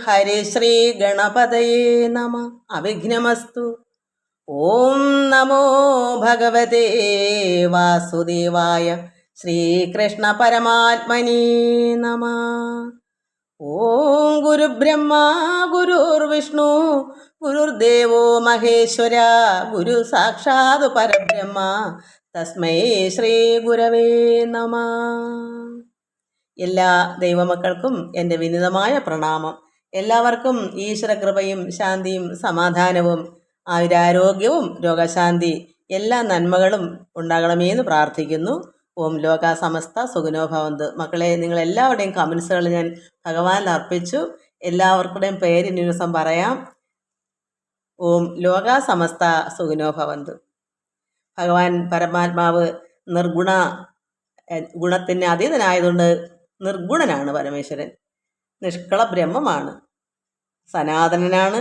ഹരിശ്രീ ഗണപതയേ നമ. അവിഘ്നമസ്തു. ഓം നമോ ഭഗവതേ വാസുദേവായ. ശ്രീകൃഷ്ണ പരമാത്മനേ നമ. ഓം ഗുരുബ്രഹ്മ ഗുരുർവിഷ്ണു ഗുരുർദേവോ മഹേശ്വര ഗുരു സാക്ഷാത് പരബ്രഹ്മ തസ്മൈ ശ്രീ ഗുരവേ നമ. എല്ലാ ദൈവമക്കൾക്കും എൻ്റെ വിനീതമായ പ്രണാമം. എല്ലാവർക്കും ഈശ്വരകൃപയും ശാന്തിയും സമാധാനവും ആയുരാരോഗ്യവും രോഗശാന്തി എല്ലാ നന്മകളും ഉണ്ടാകണമെന്ന് പ്രാർത്ഥിക്കുന്നു. ഓം ലോക സമസ്ത സുഖിനോ ഭവന്തു. മക്കളെ, നിങ്ങളെല്ലാവരുടെയും കമൻസുകൾ ഞാൻ ഭഗവാനിൽ അർപ്പിച്ചു. എല്ലാവർക്കുടെയും പേര് ഇനി ദിവസം പറയാം. ഓം ലോക സമസ്ത സുഖിനോ ഭവന്തു. ഭഗവാൻ പരമാത്മാവ് നിർഗുണ ഗുണത്തിന് അതീതനായതുകൊണ്ട് നിർഗുണനാണ് പരമേശ്വരൻ. നിഷ്കള ബ്രഹ്മമാണ്, സനാതനനാണ്,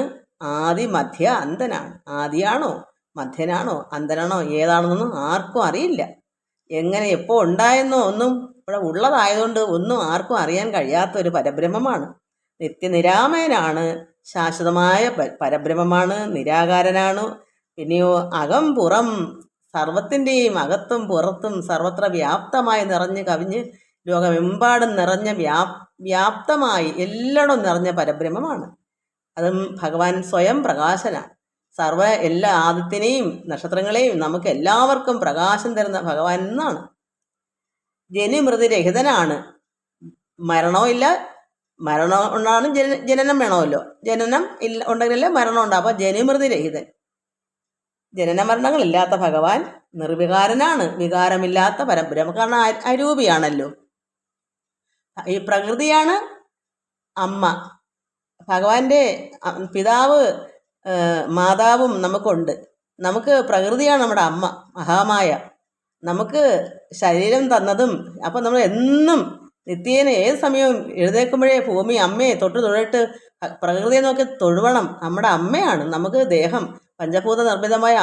ആദി മധ്യ അന്തനാണ്. ആദിയാണോ മധ്യനാണോ അന്തനാണോ ഏതാണെന്നൊന്നും ആർക്കും അറിയില്ല. എങ്ങനെ എപ്പോൾ ഉണ്ടായെന്നോ ഒന്നും ഇവിടെ ഉള്ളതായതുകൊണ്ട് ഒന്നും ആർക്കും അറിയാൻ കഴിയാത്ത ഒരു പരബ്രഹ്മമാണ്. നിത്യനിരാമയനാണ്, ശാശ്വതമായ പരബ്രഹ്മമാണ്, നിരാകാരനാണ്. പിന്നെയോ അകം പുറം സർവത്തിൻ്റെയും അകത്തും പുറത്തും സർവത്ര വ്യാപ്തമായി നിറഞ്ഞ് കവിഞ്ഞ് ലോകമെമ്പാടും നിറഞ്ഞ വ്യാപ്തമായി എല്ലായിടവും നിറഞ്ഞ പരബ്രഹ്മമാണ്. അതും ഭഗവാൻ സ്വയം പ്രകാശനാണ്. എല്ലാ ആദിത്യനെയും നക്ഷത്രങ്ങളെയും നമുക്ക് എല്ലാവർക്കും പ്രകാശം തരുന്ന ഭഗവാൻ എന്നാണ്. ജനിമൃതിരഹിതനാണ്. മരണവും ഇല്ല. മരണം ഉണ്ടാണ് ജനനം വേണമല്ലോ. ജനനം ഇല്ല ഉണ്ടെങ്കിലല്ലേ മരണം ഉണ്ടാകും. അപ്പോൾ ജനിമൃതിരഹിതൻ, ജനന മരണങ്ങളില്ലാത്ത ഭഗവാൻ നിർവികാരനാണ്. വികാരമില്ലാത്ത പരബ്രഹ്മ. കാരണം അരൂപിയാണല്ലോ. ഈ പ്രകൃതിയാണ് അമ്മ. ഭഗവാന്റെ പിതാവ് മാതാവും നമുക്കുണ്ട്. നമുക്ക് പ്രകൃതിയാണ് നമ്മുടെ അമ്മ, മഹാമായ. നമുക്ക് ശരീരം തന്നതും. അപ്പം നമ്മൾ എന്നും നിത്യേന ഏത് സമയവും എഴുന്നേൽക്കുമ്പോഴേ ഭൂമി അമ്മയെ തൊട്ടിട്ട് പ്രകൃതിയെ നോക്കി തൊഴുവണം. നമ്മുടെ അമ്മയാണ്. നമുക്ക് ദേഹം, പഞ്ചഭൂത നിർമ്മിതമായ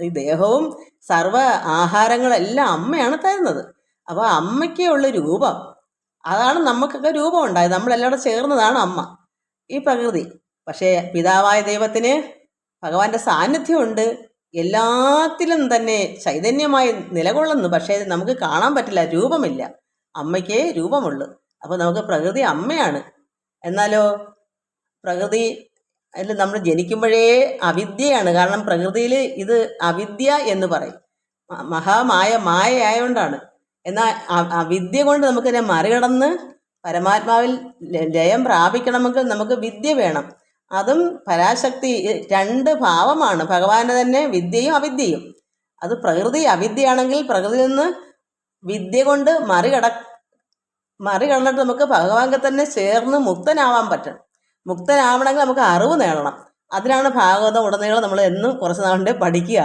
ഈ ദേഹവും സർവ്വ ആഹാരങ്ങളെല്ലാം അമ്മയാണ് തരുന്നത്. അപ്പോൾ അമ്മയ്ക്കേ ഉള്ള രൂപം. അതാണ് നമുക്കൊക്കെ രൂപം ഉണ്ടായത്. നമ്മളെല്ലാവരും ചേർന്നതാണ് അമ്മ, ഈ പ്രകൃതി. പക്ഷേ പിതാവായ ദൈവത്തിന് ഭഗവാന്റെ സാന്നിധ്യമുണ്ട്. എല്ലാത്തിലും തന്നെ ചൈതന്യമായി നിലകൊള്ളുന്നു. പക്ഷേ നമുക്ക് കാണാൻ പറ്റില്ല, രൂപമില്ല. അമ്മയ്ക്കേ രൂപമുള്ളൂ. അപ്പോൾ നമുക്ക് പ്രകൃതി അമ്മയാണ്. എന്നാലോ പ്രകൃതി അതിൽ നമ്മൾ ജനിക്കുമ്പോഴേ അവിദ്യയാണ്. കാരണം പ്രകൃതിയിൽ ഇത് അവിദ്യ എന്ന് പറയും. മായ ആയതുകൊണ്ടാണ്. എന്നാൽ വിദ്യ കൊണ്ട് നമുക്കിതിനെ മറികടന്ന് പരമാത്മാവിൽ ലയം പ്രാപിക്കണമെങ്കിൽ നമുക്ക് വിദ്യ വേണം. അതും പരാശക്തി രണ്ട് ഭാവമാണ്. ഭഗവാന്റെ തന്നെ വിദ്യയും അവിദ്യയും. അത് പ്രകൃതി അവിദ്യയാണെങ്കിൽ പ്രകൃതിയിൽ നിന്ന് വിദ്യ കൊണ്ട് മറികടന്നിട്ട് നമുക്ക് ഭഗവാന്റെ തന്നെ ചേർന്ന് മുക്തനാവാൻ പറ്റണം. മുക്തനാവണമെങ്കിൽ നമുക്ക് അറിവ് നേടണം. അതിനാണ് ഭാഗവതം ഉടനീളം നമ്മൾ എന്നും കുറച്ച് നാളിൻ്റെ പഠിക്കുക.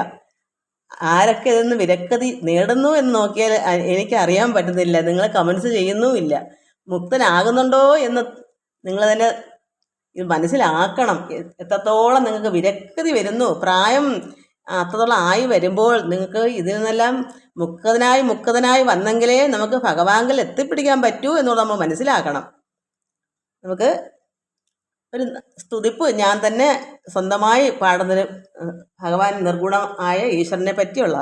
ആരൊക്കെ ഇതെന്ന് വിരക്തി നേടുന്നു എന്ന് നോക്കിയാൽ എനിക്കറിയാൻ പറ്റുന്നില്ല. നിങ്ങൾ കമൻസ് ചെയ്യുന്നുമില്ല. മുക്തനാകുന്നുണ്ടോ എന്ന് നിങ്ങൾ തന്നെ ഇത് മനസ്സിലാക്കണം. എത്രത്തോളം നിങ്ങൾക്ക് വിരക്തി വരുന്നു. പ്രായം അത്രത്തോളം ആയി വരുമ്പോൾ നിങ്ങൾക്ക് ഇതിൽ നിന്നെല്ലാം മുക്തനായി വന്നെങ്കിലേ നമുക്ക് ഭഗവാനിൽ എത്തിപ്പിടിക്കാൻ പറ്റൂ എന്നുള്ളത് നമ്മൾ മനസ്സിലാക്കണം. നമുക്ക് ഒരു സ്തുതിപ്പ് ഞാൻ തന്നെ സ്വന്തമായി പാടുന്നൊരു ഭഗവാൻ നിർഗുണമായ ഈശ്വരനെ പറ്റിയുള്ള.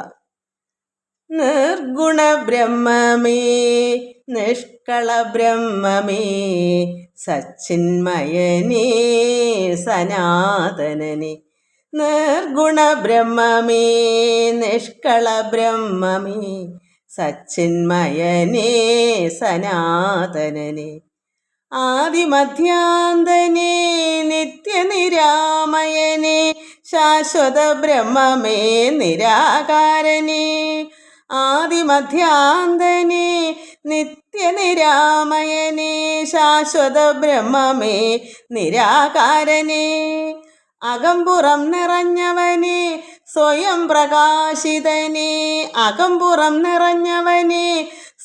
നിർഗുണ ബ്രഹ്മമേ നിഷ്കള ബ്രഹ്മമേ സച്ചിന്മയനേ സനാതനനേ. നിർഗുണ ബ്രഹ്മമേ നിഷ്കള ബ്രഹ്മമേ സച്ചിന്മയനേ സനാതനനേ. ആദിമധ്യാന്തനേ നിത്യനിരാമയനേ ശാശ്വത ബ്രഹ്മമേ നിരാകാരനേ. ആദിമധ്യാന്തനേ നിത്യനിരാമയനേ ശാശ്വത ബ്രഹ്മമേ നിരാകാരനേ. അകംപുറം നിറഞ്ഞവനേ സ്വയം പ്രകാശിതനേ. അകംപുറം നിറഞ്ഞവനേ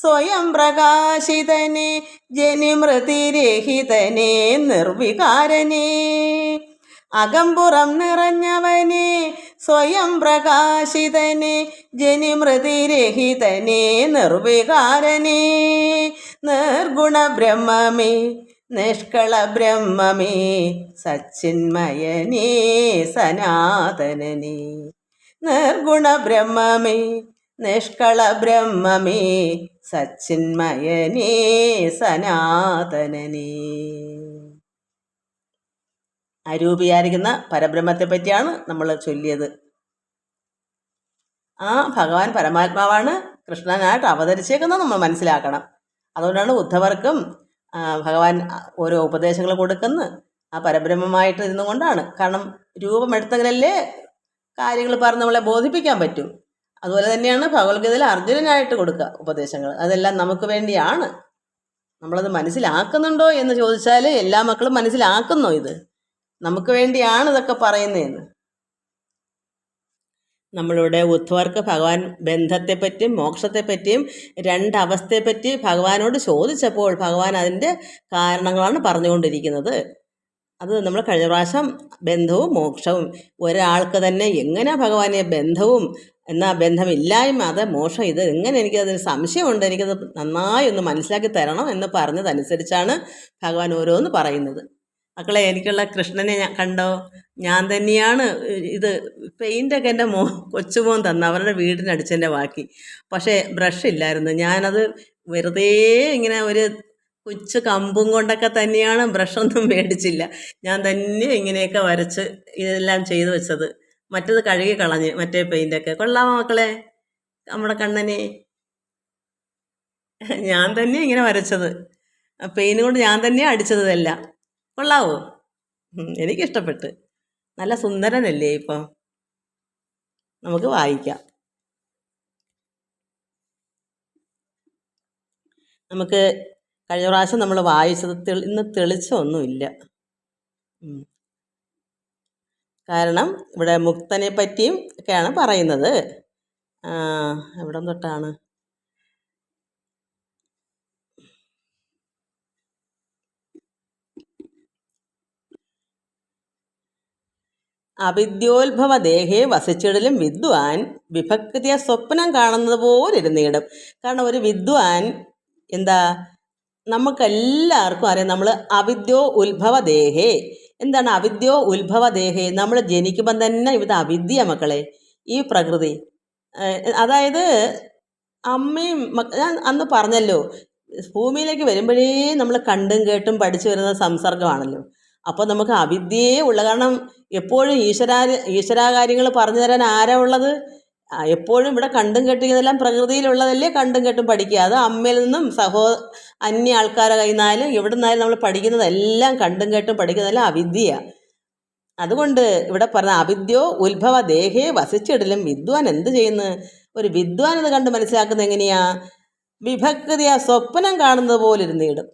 സ്വയം പ്രകാശിതനേ ജനിമൃതിരഹിതനേ നിർവികാരനേ. അകംപുറം നിറഞ്ഞവനേ സ്വയം പ്രകാശിതനേ ജനിമൃതിരഹിതനേ നിർവികാരനേ. നിർഗുണ ബ്രഹ്മമേ നിഷ്കള ബ്രഹ്മമേ സച്ചിന്മയനേ സനാതനനേ. നിർഗുണ ബ്രഹ്മമേ നിഷ്കള ബ്രഹ്മമേ സച്ചിന്മയനേ സനാതനനേ. അരൂപിയായിരിക്കുന്ന പരബ്രഹ്മത്തെ പറ്റിയാണ് നമ്മൾ ചൊല്ലിയത്. ആ ഭഗവാൻ പരമാത്മാവാണ് കൃഷ്ണനായിട്ട് അവതരിച്ചേക്കുന്നത് നമ്മൾ മനസ്സിലാക്കണം. അതുകൊണ്ടാണ് ഉദ്ധവർക്കും ഭഗവാൻ ഓരോ ഉപദേശങ്ങൾ കൊടുക്കുന്നത് ആ പരബ്രഹ്മമായിട്ട് ഇരുന്നു കൊണ്ടാണ്. കാരണം രൂപമെടുത്തെങ്കിലല്ലേ കാര്യങ്ങൾ പറഞ്ഞ് നമ്മളെ ബോധിപ്പിക്കാൻ പറ്റൂ. അതുപോലെ തന്നെയാണ് ഭഗവത്ഗീതയിൽ അർജുനനായിട്ട് കൊടുക്കുക ഉപദേശങ്ങൾ. അതെല്ലാം നമുക്ക് വേണ്ടിയാണ്. നമ്മളത് മനസ്സിലാക്കുന്നുണ്ടോ എന്ന് ചോദിച്ചാൽ എല്ലാ മക്കളും മനസ്സിലാക്കുന്നോ ഇത് നമുക്ക് വേണ്ടിയാണ് ഇതൊക്കെ പറയുന്നതെന്ന്. നമ്മളുടെ ഉദ്ധവർക്ക് ഭഗവാൻ ബന്ധത്തെപ്പറ്റിയും മോക്ഷത്തെപ്പറ്റിയും രണ്ടവസ്ഥയെപ്പറ്റി ഭഗവാനോട് ചോദിച്ചപ്പോൾ ഭഗവാൻ അതിൻ്റെ കാരണങ്ങളാണ് പറഞ്ഞുകൊണ്ടിരിക്കുന്നത്. അത് നമ്മൾ കഴിഞ്ഞ പ്രാവശ്യം ബന്ധവും മോക്ഷവും ഒരാൾക്ക് തന്നെ എങ്ങനെ ഭഗവാനെ ബന്ധവും എന്നാൽ ബന്ധമില്ലായ്മ അത് മോക്ഷം ഇത് എങ്ങനെ എനിക്കതിന് സംശയമുണ്ട്, എനിക്കത് നന്നായി ഒന്ന് മനസ്സിലാക്കി തരണം എന്ന് പറഞ്ഞതനുസരിച്ചാണ് ഭഗവാൻ ഓരോന്ന് പറയുന്നത്. മക്കളെ, എനിക്കുള്ള കൃഷ്ണനെ കണ്ടോ? ഞാൻ തന്നെയാണ് ഇത് പെയിൻ്റൊക്കെ എൻ്റെ കൊച്ചുമോൻ തന്ന അവരുടെ വീടിനടിച്ചതിൻ്റെ ബാക്കി. പക്ഷേ ബ്രഷ് ഇല്ലായിരുന്നു. ഞാനത് വെറുതെ ഇങ്ങനെ ഒരു കൊച്ചു കമ്പും കൊണ്ടൊക്കെ തന്നെയാണ്, ബ്രഷൊന്നും മേടിച്ചില്ല. ഞാൻ തന്നെ ഇങ്ങനെയൊക്കെ വരച്ച് ഇതെല്ലാം ചെയ്തു വെച്ചത്. മറ്റത് കഴുകി കളഞ്ഞ് മറ്റേ പെയിൻ്റൊക്കെ. കൊള്ളാമോ മക്കളെ നമ്മുടെ കണ്ണനെ? ഞാൻ തന്നെ ഇങ്ങനെ വരച്ചത്, പെയിന് കൊണ്ട് ഞാൻ തന്നെ അടിച്ചത് ഇതെല്ലാം. കൊള്ളാവോ? എനിക്കിഷ്ടപ്പെട്ട്. നല്ല സുന്ദരനല്ലേ ഇപ്പം? നമുക്ക് വായിക്കാം. നമുക്ക് കഴിഞ്ഞ പ്രാവശ്യം നമ്മൾ വായിച്ചത് ഇന്ന് തെളിച്ചൊന്നുമില്ല. കാരണം ഇവിടെ മുക്തനെ പറ്റിയും ഒക്കെയാണ് പറയുന്നത്. എവിടം തൊട്ടാണ്? അവിദ്യോത്ഭവ ദേഹേ വസിച്ചിടലും വിദ്വാൻ വിഭക്തിയെ സ്വപ്നം കാണുന്നത് പോലെ ഇരുന്നിടും. കാരണം ഒരു വിദ്വാൻ എന്താ, നമുക്കെല്ലാവർക്കും അറിയാം, നമ്മൾ അവിദ്യോ ഉത്ഭവ ദേഹേ. എന്താണ് അവിദ്യോ ഉത്ഭവ ദേഹേ? നമ്മൾ ജനിക്കുമ്പം തന്നെ ഇത് അവിദ്യ മക്കളെ, ഈ പ്രകൃതി. അതായത് അമ്മയും ഞാൻ അന്ന് പറഞ്ഞല്ലോ, ഭൂമിയിലേക്ക് വരുമ്പോഴേ നമ്മൾ കണ്ടും കേട്ടും പഠിച്ചു വരുന്ന സംസർഗമാണല്ലോ. അപ്പോൾ നമുക്ക് അവിദ്യയേ ഉള്ള. കാരണം എപ്പോഴും ഈശ്വരാകാര്യങ്ങൾ പറഞ്ഞു തരാൻ ആരാ ഉള്ളത്? എപ്പോഴും ഇവിടെ കണ്ടും കേട്ടിരിക്കുന്നതെല്ലാം പ്രകൃതിയിലുള്ളതല്ലേ കണ്ടും കേട്ടും പഠിക്കുക. അത് അമ്മയിൽ നിന്നും അന്യ ആൾക്കാരെ കയ്യിൽ നിന്നാലും എവിടെ നിന്നാലും നമ്മൾ പഠിക്കുന്നതെല്ലാം കണ്ടും കേട്ടും പഠിക്കുന്നതെല്ലാം അവിദ്യ. അതുകൊണ്ട് ഇവിടെ പറഞ്ഞ അവിദ്യോ ഉത്ഭവ ദേഹേ വസിച്ചിടലും വിദ്വാൻ എന്ത് ചെയ്യുന്നു? ഒരു വിദ്വാൻ ഇത് കണ്ട് മനസ്സിലാക്കുന്നത് എങ്ങനെയാ? വിഭക്തിയ സ്വപ്നം കാണുന്നത് പോലെ ഇരുന്നിടും.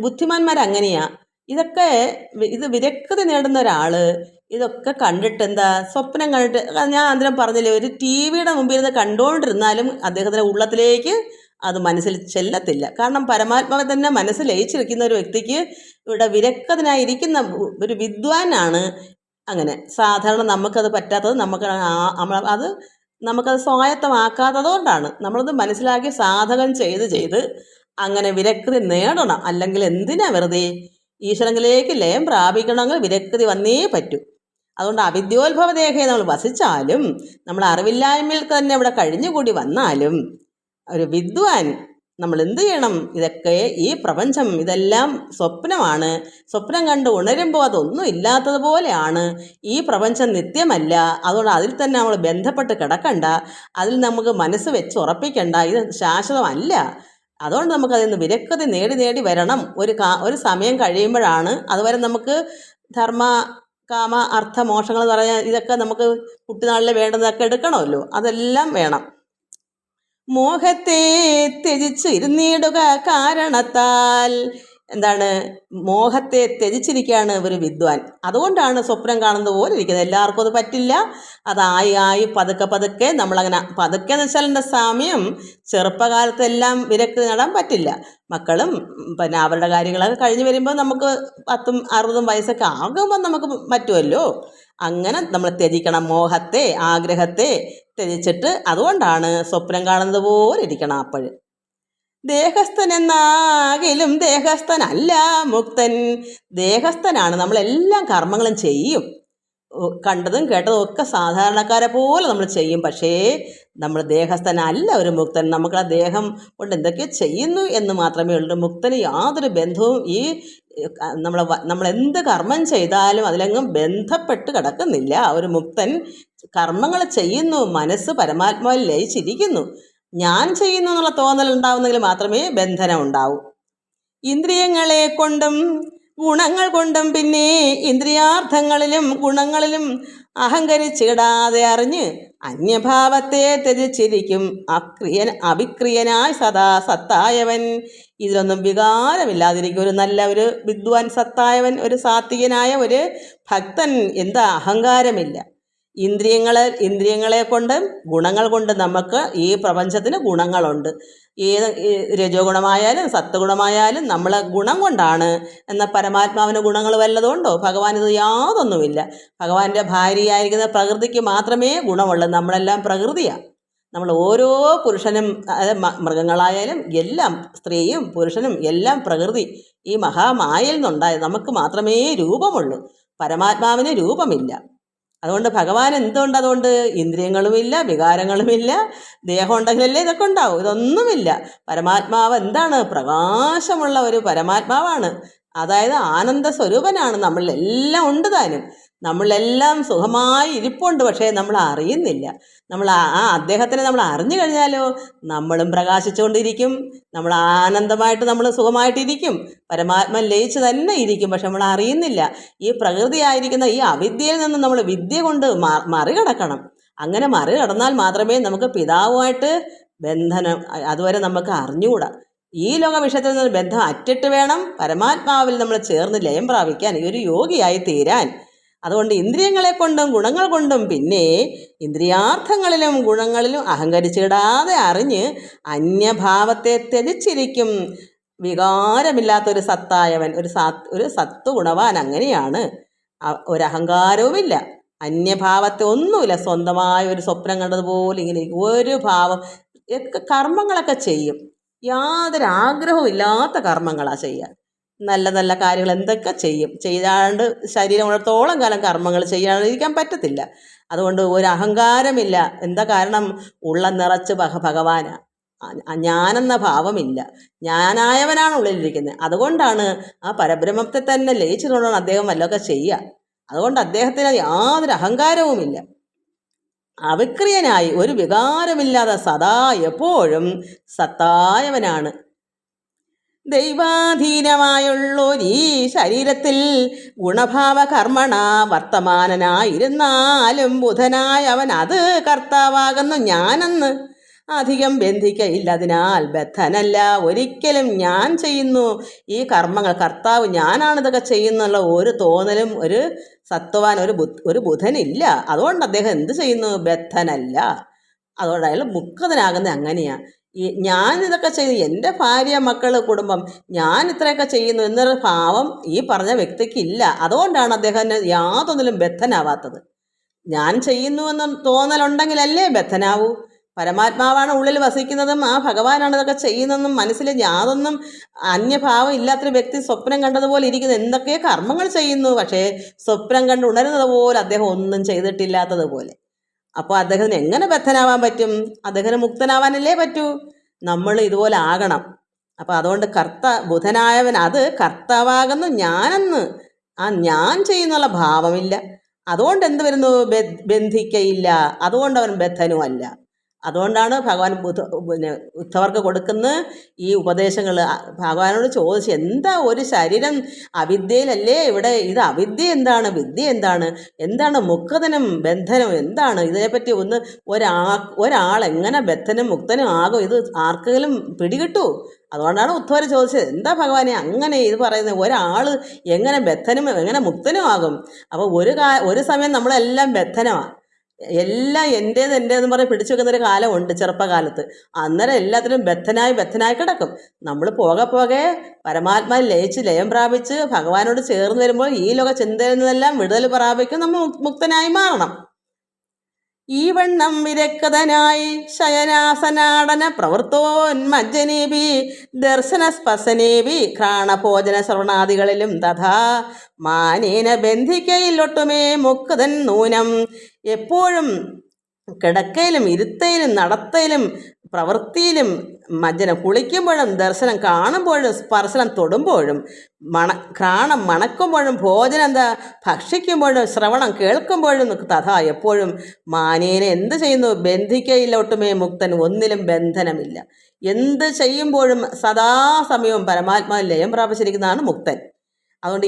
ബുദ്ധിമാന്മാരങ്ങനെയാ. ഇതൊക്കെ ഇത് വിരക്തി നേടുന്ന ഒരാൾ ഇതൊക്കെ കണ്ടിട്ട് എന്താ സ്വപ്നം കണ്ടിട്ട്, ഞാൻ അന്നേരം പറഞ്ഞില്ലേ, ഒരു ടി വിയുടെ മുമ്പിൽ നിന്ന് കണ്ടുകൊണ്ടിരുന്നാലും അദ്ദേഹത്തിൻ്റെ ഉള്ളത്തിലേക്ക് അത് മനസ്സിൽ ചെല്ലത്തില്ല. കാരണം പരമാത്മാവെ തന്നെ മനസ്സിൽ ലയിച്ചിരിക്കുന്ന ഒരു വ്യക്തിക്ക് ഇവിടെ വിരക്തനായിരിക്കുന്ന ഒരു വിദ്വാനാണ് അങ്ങനെ. സാധാരണ നമുക്കത് പറ്റാത്തത് നമുക്കത് സ്വായത്തമാക്കാത്തത് കൊണ്ടാണ്. നമ്മളത് മനസ്സിലാക്കി സാധകം ചെയ്ത് അങ്ങനെ വിരക്തി നേടണം. അല്ലെങ്കിൽ എന്തിനാ വെറുതെ? ഈശ്വരങ്ങളിലേക്ക് ലയം പ്രാപിക്കണമെങ്കിൽ വിരക്തി വന്നേ പറ്റൂ. അതുകൊണ്ട് അവിദ്യോത്ഭവ ദേഹയെ നമ്മൾ വസിച്ചാലും നമ്മൾ അറിവില്ലായ്മയിൽ തന്നെ ഇവിടെ കഴിഞ്ഞുകൂടി വന്നാലും ഒരു വിദ്വാൻ നമ്മൾ എന്ത് ചെയ്യണം? ഇതൊക്കെ ഈ പ്രപഞ്ചം ഇതെല്ലാം സ്വപ്നമാണ്. സ്വപ്നം കണ്ട് ഉണരുമ്പോൾ അതൊന്നും ഇല്ലാത്തതുപോലെയാണ്. ഈ പ്രപഞ്ചം നിത്യമല്ല. അതുകൊണ്ട് അതിൽ തന്നെ നമ്മൾ ബന്ധപ്പെട്ട് കിടക്കണ്ട, അതിൽ നമുക്ക് മനസ്സ് വെച്ച് ഉറപ്പിക്കണ്ട. ഇത് ശാശ്വതമല്ല. അതുകൊണ്ട് നമുക്കതിൽ നിന്ന് വിരക്തി നേടി വരണം. ഒരു സമയം കഴിയുമ്പോഴാണ്, അതുവരെ നമുക്ക് ധർമ്മ കാമ അർത്ഥ മോക്ഷങ്ങൾ എന്ന് പറഞ്ഞാൽ ഇതൊക്കെ നമുക്ക് കുട്ടിനാളിൽ വേണ്ടതൊക്കെ എടുക്കണമല്ലോ, അതെല്ലാം വേണം. മോഹത്തെ ത്യജിച്ച് ഇരുന്നിടുക കാരണത്താൽ. എന്താണ്? മോഹത്തെ ത്യജിച്ചിരിക്കുകയാണ് ഒരു വിദ്വാൻ. അതുകൊണ്ടാണ് സ്വപ്നം കാണുന്നത് പോലെ ഇരിക്കുന്നത്. എല്ലാവർക്കും അത് പറ്റില്ല. അതായി പതുക്കെ നമ്മളങ്ങനെ പതുക്കെ എന്ന് വെച്ചാൽ എൻ്റെ സമയം ചെറുപ്പകാലത്തെല്ലാം വിരക്തി നേടാൻ പറ്റില്ല. മക്കളും പിന്നെ അവരുടെ കാര്യങ്ങളൊക്കെ കഴിഞ്ഞ് വരുമ്പോൾ നമുക്ക് 10 60 വയസ്സൊക്കെ ആകുമ്പോൾ നമുക്ക് പറ്റുമല്ലോ. അങ്ങനെ നമ്മൾ ത്യജിക്കണം. മോഹത്തെ ആഗ്രഹത്തെ ത്യജിച്ചിട്ട് അതുകൊണ്ടാണ് സ്വപ്നം കാണുന്നത് പോലെ ഇരിക്കണം. അപ്പോൾ ദേഹസ്ഥനെന്നാകിലും ദേഹസ്ഥനല്ല മുക്തൻ. ദേഹസ്ഥനാണ്, നമ്മളെല്ലാം കർമ്മങ്ങളും ചെയ്യും, കണ്ടതും കേട്ടതും ഒക്കെ സാധാരണക്കാരെ പോലെ നമ്മൾ ചെയ്യും. പക്ഷേ നമ്മൾ ദേഹസ്ഥനല്ല ഒരു മുക്തൻ. നമുക്ക് ആ ദേഹം കൊണ്ട് എന്തൊക്കെയോ ചെയ്യുന്നു എന്ന് മാത്രമേ ഉള്ളൂ. മുക്തന് യാതൊരു ബന്ധവും ഈ നമ്മളെന്ത് കർമ്മം ചെയ്താലും അതിലെങ്ങും ബന്ധപ്പെട്ട് കിടക്കുന്നില്ല. ഒരു മുക്തൻ കർമ്മങ്ങൾ ചെയ്യുന്നു, മനസ്സ് പരമാത്മാവിൽ ലയിച്ചിരിക്കുന്നു. ഞാൻ ചെയ്യുന്നു എന്നുള്ള തോന്നൽ ഉണ്ടാവുന്നെങ്കിൽ മാത്രമേ ബന്ധനം ഉണ്ടാവൂ. ഇന്ദ്രിയങ്ങളെ കൊണ്ടും ഗുണങ്ങൾ കൊണ്ടും പിന്നെ ഇന്ദ്രിയാർത്ഥങ്ങളിലും ഗുണങ്ങളിലും അഹങ്കരിച്ചിടാതെ അറിഞ്ഞ് അന്യഭാവത്തെ ത്യജിച്ചിരിക്കും അവിക്രിയനായി സദാ സത്തായവൻ. ഇതിലൊന്നും വികാരമില്ലാതിരിക്കും ഒരു നല്ല ഒരു വിദ്വാൻ, സത്തായവൻ, ഒരു സാത്വികനായ ഒരു ഭക്തൻ. എന്താ അഹങ്കാരമില്ല. ഇന്ദ്രിയങ്ങളെ കൊണ്ട് ഗുണങ്ങൾ കൊണ്ട് നമുക്ക് ഈ പ്രപഞ്ചത്തിന് ഗുണങ്ങളുണ്ട്. ഏത് രജോ ഗുണമായാലും സത്വഗുണമായാലും നമ്മളെ ഗുണം കൊണ്ടാണ്. എന്നാൽ പരമാത്മാവിന് ഗുണങ്ങൾ വല്ലതുകൊണ്ടോ? ഭഗവാൻ ഇത് യാതൊന്നുമില്ല. ഭഗവാന്റെ ഭാര്യയായിരിക്കുന്ന പ്രകൃതിക്ക് മാത്രമേ ഗുണമുള്ളൂ. നമ്മളെല്ലാം പ്രകൃതിയാണ്. നമ്മൾ ഓരോ പുരുഷനും മൃഗങ്ങളായാലും എല്ലാം, സ്ത്രീയും പുരുഷനും എല്ലാം പ്രകൃതി, ഈ മഹാമായയിൽ നിന്നുണ്ടായത്. നമുക്ക് മാത്രമേ രൂപമുള്ളൂ, പരമാത്മാവിന് രൂപമില്ല. അതുകൊണ്ട് ഭഗവാൻ എന്തുകൊണ്ട്? അതുകൊണ്ട് ഇന്ദ്രിയങ്ങളുമില്ല, വികാരങ്ങളുമില്ല. ദേഹം ഉണ്ടെങ്കിലല്ലേ ഇതൊക്കെ ഉണ്ടാവും. ഇതൊന്നുമില്ല. പരമാത്മാവ് എന്താണ്? പ്രകാശമുള്ള ഒരു പരമാത്മാവാണ്. അതായത് ആനന്ദ സ്വരൂപനാണ്. നമ്മളിലെല്ലാം ഉണ്ട് താനും. നമ്മളെല്ലാം സുഖമായി ഇരിപ്പുണ്ട്. പക്ഷേ നമ്മൾ അറിയുന്നില്ല. നമ്മൾ അദ്ദേഹത്തിനെ നമ്മൾ അറിഞ്ഞു കഴിഞ്ഞാലോ നമ്മളും പ്രകാശിച്ചുകൊണ്ടിരിക്കും. നമ്മൾ ആനന്ദമായിട്ട് നമ്മൾ സുഖമായിട്ടിരിക്കും. പരമാത്മ ലയിച്ച് തന്നെ ഇരിക്കും. പക്ഷെ നമ്മൾ അറിയുന്നില്ല. ഈ പ്രകൃതിയായിരിക്കുന്ന ഈ അവിദ്യയിൽ നിന്ന് നമ്മൾ വിദ്യ കൊണ്ട് മറികടക്കണം. അങ്ങനെ മറികടന്നാൽ മാത്രമേ നമുക്ക് പിതാവുമായിട്ട് ബന്ധനം, അതുവരെ നമുക്ക് അറിഞ്ഞുകൂടാ. ഈ ലോക വിഷയത്തിൽ നിന്ന് ബന്ധം അറ്റിട്ട് വേണം പരമാത്മാവിൽ നമ്മൾ ചേർന്ന് ലയം പ്രാപിക്കാൻ, ഈ ഒരു യോഗിയായി തീരാൻ. അതുകൊണ്ട് ഇന്ദ്രിയങ്ങളെ കൊണ്ടും ഗുണങ്ങൾ കൊണ്ടും പിന്നെ ഇന്ദ്രിയാർത്ഥങ്ങളിലും ഗുണങ്ങളിലും അഹങ്കരിച്ചിടാതെ അറിഞ്ഞ് അന്യഭാവത്തെ ത്യജിച്ചിരിക്കും വികാരമില്ലാത്തൊരു സത്തായവൻ, ഒരു സത്വഗുണവാൻ. അങ്ങനെയാണ്. ഒരഹങ്കാരവുമില്ല, അന്യഭാവത്തെ ഒന്നുമില്ല. സ്വന്തമായ ഒരു സ്വപ്നം കണ്ടതുപോലെ ഇങ്ങനെ ഒരു ഭാവം. കർമ്മങ്ങളൊക്കെ ചെയ്യും, യാതൊരു ആഗ്രഹവും ഇല്ലാത്ത കർമ്മങ്ങളാണ് ചെയ്യുക. നല്ല നല്ല കാര്യങ്ങൾ എന്തൊക്കെ ചെയ്യും. ചെയ്യാണ്ട് ശരീരം ഉള്ളിടത്തോളം കാലം കർമ്മങ്ങൾ ചെയ്യാണ്ടിരിക്കാൻ പറ്റത്തില്ല. അതുകൊണ്ട് ഒരു അഹങ്കാരമില്ല. എന്താ കാരണം? ഉള്ളം നിറച്ച് ഭഗവാനാണ്. ഞാനെന്ന ഭാവമില്ല. ഞാനായവനാണ് ഉള്ളിലിരിക്കുന്നത്. അതുകൊണ്ടാണ് ആ പരബ്രഹ്മത്തെ തന്നെ ലയിച്ചിട്ടുകൊണ്ടാണ് അദ്ദേഹം വല്ലതൊക്കെ ചെയ്യുക. അതുകൊണ്ട് അദ്ദേഹത്തിന് യാതൊരു അഹങ്കാരവുമില്ല. അവിക്രിയനായി ഒരു വികാരമില്ലാതെ സദാ എപ്പോഴും സത്തായവനാണ്. ദൈവാധീനമായുള്ളൊരീ ശരീരത്തിൽ ഗുണഭാവ കർമ്മണ വർത്തമാനനായിരുന്നാലും ബുധനായ അവൻ അത് കർത്താവാകുന്നു ഞാനെന്ന് അധികം ബന്ധിക്കയില്ല. അതിനാൽ ബദ്ധനല്ല. ഒരിക്കലും ഞാൻ ചെയ്യുന്നു ഈ കർമ്മങ്ങൾ, കർത്താവ് ഞാനാണിതൊക്കെ ചെയ്യുന്നുള്ള ഒരു തോന്നലും ഒരു സത്വാൻ, ഒരു ബുധനില്ല. അതുകൊണ്ട് അദ്ദേഹം എന്ത് ചെയ്യുന്നു? ബദ്ധനല്ല. അതുകൊണ്ട് അയാൾ മുക്തനാകുന്നത് അങ്ങനെയാണ്. ഞാനിതൊക്കെ ചെയ്തു, എൻ്റെ ഭാര്യ, മക്കൾ, കുടുംബം, ഞാൻ ഇത്രയൊക്കെ ചെയ്യുന്നു എന്നൊരു ഭാവം ഈ പറഞ്ഞ വ്യക്തിക്കില്ല. അതുകൊണ്ടാണ് അദ്ദേഹം യാതൊന്നിലും ബദ്ധനാവാത്തത്. ഞാൻ ചെയ്യുന്നു എന്ന തോന്നലുണ്ടെങ്കിലല്ലേ ബദ്ധനാവൂ. പരമാത്മാവാണ് ഉള്ളിൽ വസിക്കുന്നതും ആ ഭഗവാനാണ് ഇതൊക്കെ ചെയ്യുന്നതെന്നും മനസ്സിൽ യാതൊന്നും അന്യഭാവം ഇല്ലാത്തൊരു വ്യക്തി സ്വപ്നം കണ്ടതുപോലെ ഇരിക്കുന്നു. എന്തൊക്കെ കർമ്മങ്ങൾ ചെയ്യുന്നു, പക്ഷേ സ്വപ്നം കണ്ട് ഉണരുന്നത് പോലെ അദ്ദേഹം ഒന്നും ചെയ്തിട്ടില്ലാത്തതുപോലെ. അപ്പോൾ അദ്ദേഹത്തിന് എങ്ങനെ ബദ്ധനാവാൻ പറ്റും? അദ്ദേഹത്തിന് മുക്തനാവാനല്ലേ പറ്റൂ. നമ്മൾ ഇതുപോലെ ആകണം. അപ്പോൾ അതുകൊണ്ട് ബുധനായവൻ അത് കർത്താവാകുന്നു ഞാനെന്ന് ഞാൻ ചെയ്യുന്നുള്ള ഭാവമില്ല. അതുകൊണ്ട് എന്ത് വരുന്നു? ബന്ധിക്കയില്ല. അതുകൊണ്ട് അവൻ ബദ്ധനുമല്ല. അതുകൊണ്ടാണ് ഭഗവാൻ ഉദ്ധവർക്ക് കൊടുക്കുന്ന ഈ ഉപദേശങ്ങൾ. ഭഗവാനോട് ചോദിച്ചു, എന്താ ഒരു ശരീരം അവിദ്യയിലല്ലേ ഇവിടെ? ഇത് അവിദ്യ എന്താണ്? വിദ്യ എന്താണ്? എന്താണ് മുക്തനും ബന്ധനും എന്താണ്? ഇതിനെപ്പറ്റി ഒന്ന് ഒരാൾ എങ്ങനെ ബദ്ധനും മുക്തനും ആകും? ഇത് ആർക്കെങ്കിലും പിടികിട്ടൂ? അതുകൊണ്ടാണ് ഉദ്ധവർ ചോദിച്ചത്, എന്താ ഭഗവാനെ അങ്ങനെ ഇത് പറയുന്നത്? ഒരാൾ എങ്ങനെ ബദ്ധനും എങ്ങനെ മുക്തനും ആകും? അപ്പോൾ ഒരു സമയം നമ്മളെല്ലാം ബദ്ധനമാണ്. എല്ലാം എൻ്റേതെന്ന് പറഞ്ഞ് പിടിച്ചു വെക്കുന്നൊരു കാലമുണ്ട് ചെറുപ്പകാലത്ത്. അന്നേരം എല്ലാത്തിനും ബദ്ധനായി കിടക്കും. നമ്മൾ പോകെ പരമാത്മാവിൽ ലയം പ്രാപിച്ച് ഭഗവാനോട് ചേർന്ന് വരുമ്പോൾ ഈ ലോക ചിന്തയിൽ നിന്നെല്ലാം വിടുതൽ പ്രാപിക്കും. നമ്മൾ മുക്തനായി മാറണം. ഈ വണ്ണം വിരക്തനായി ശയനാസനാടന പ്രവൃത്തോന്മജ്ജനേബി ദർശനസ്പർശനേബി ഘ്രാണഭോജന ശ്രവണാദികളിലും തഥാ മാനേന ബന്ധിക്കയിലൊട്ടുമേ മുക്തൻ നൂനം. എപ്പോഴും കിടക്കയിലും ഇരുത്തയിലും നടത്തയിലും പ്രവൃത്തിയിലും മജ്ജനം കുളിക്കുമ്പോഴും ദർശനം കാണുമ്പോഴും സ്പർശനം തൊടുമ്പോഴും ഘ്രാണം മണക്കുമ്പോഴും ഭോജനം എന്താ ഭക്ഷിക്കുമ്പോഴും ശ്രവണം കേൾക്കുമ്പോഴും തഥാ എപ്പോഴും മാനേന എന്ത് ചെയ്യുന്നു ബന്ധിക്കയിലോട്ടുമേ മുക്തൻ. ഒന്നിലും ബന്ധനമില്ല. എന്ത് ചെയ്യുമ്പോഴും സദാസമയവും പരമാത്മാവിൽ ലയം പ്രാപിച്ചിരിക്കുന്നതാണ് മുക്തൻ. അതുകൊണ്ട്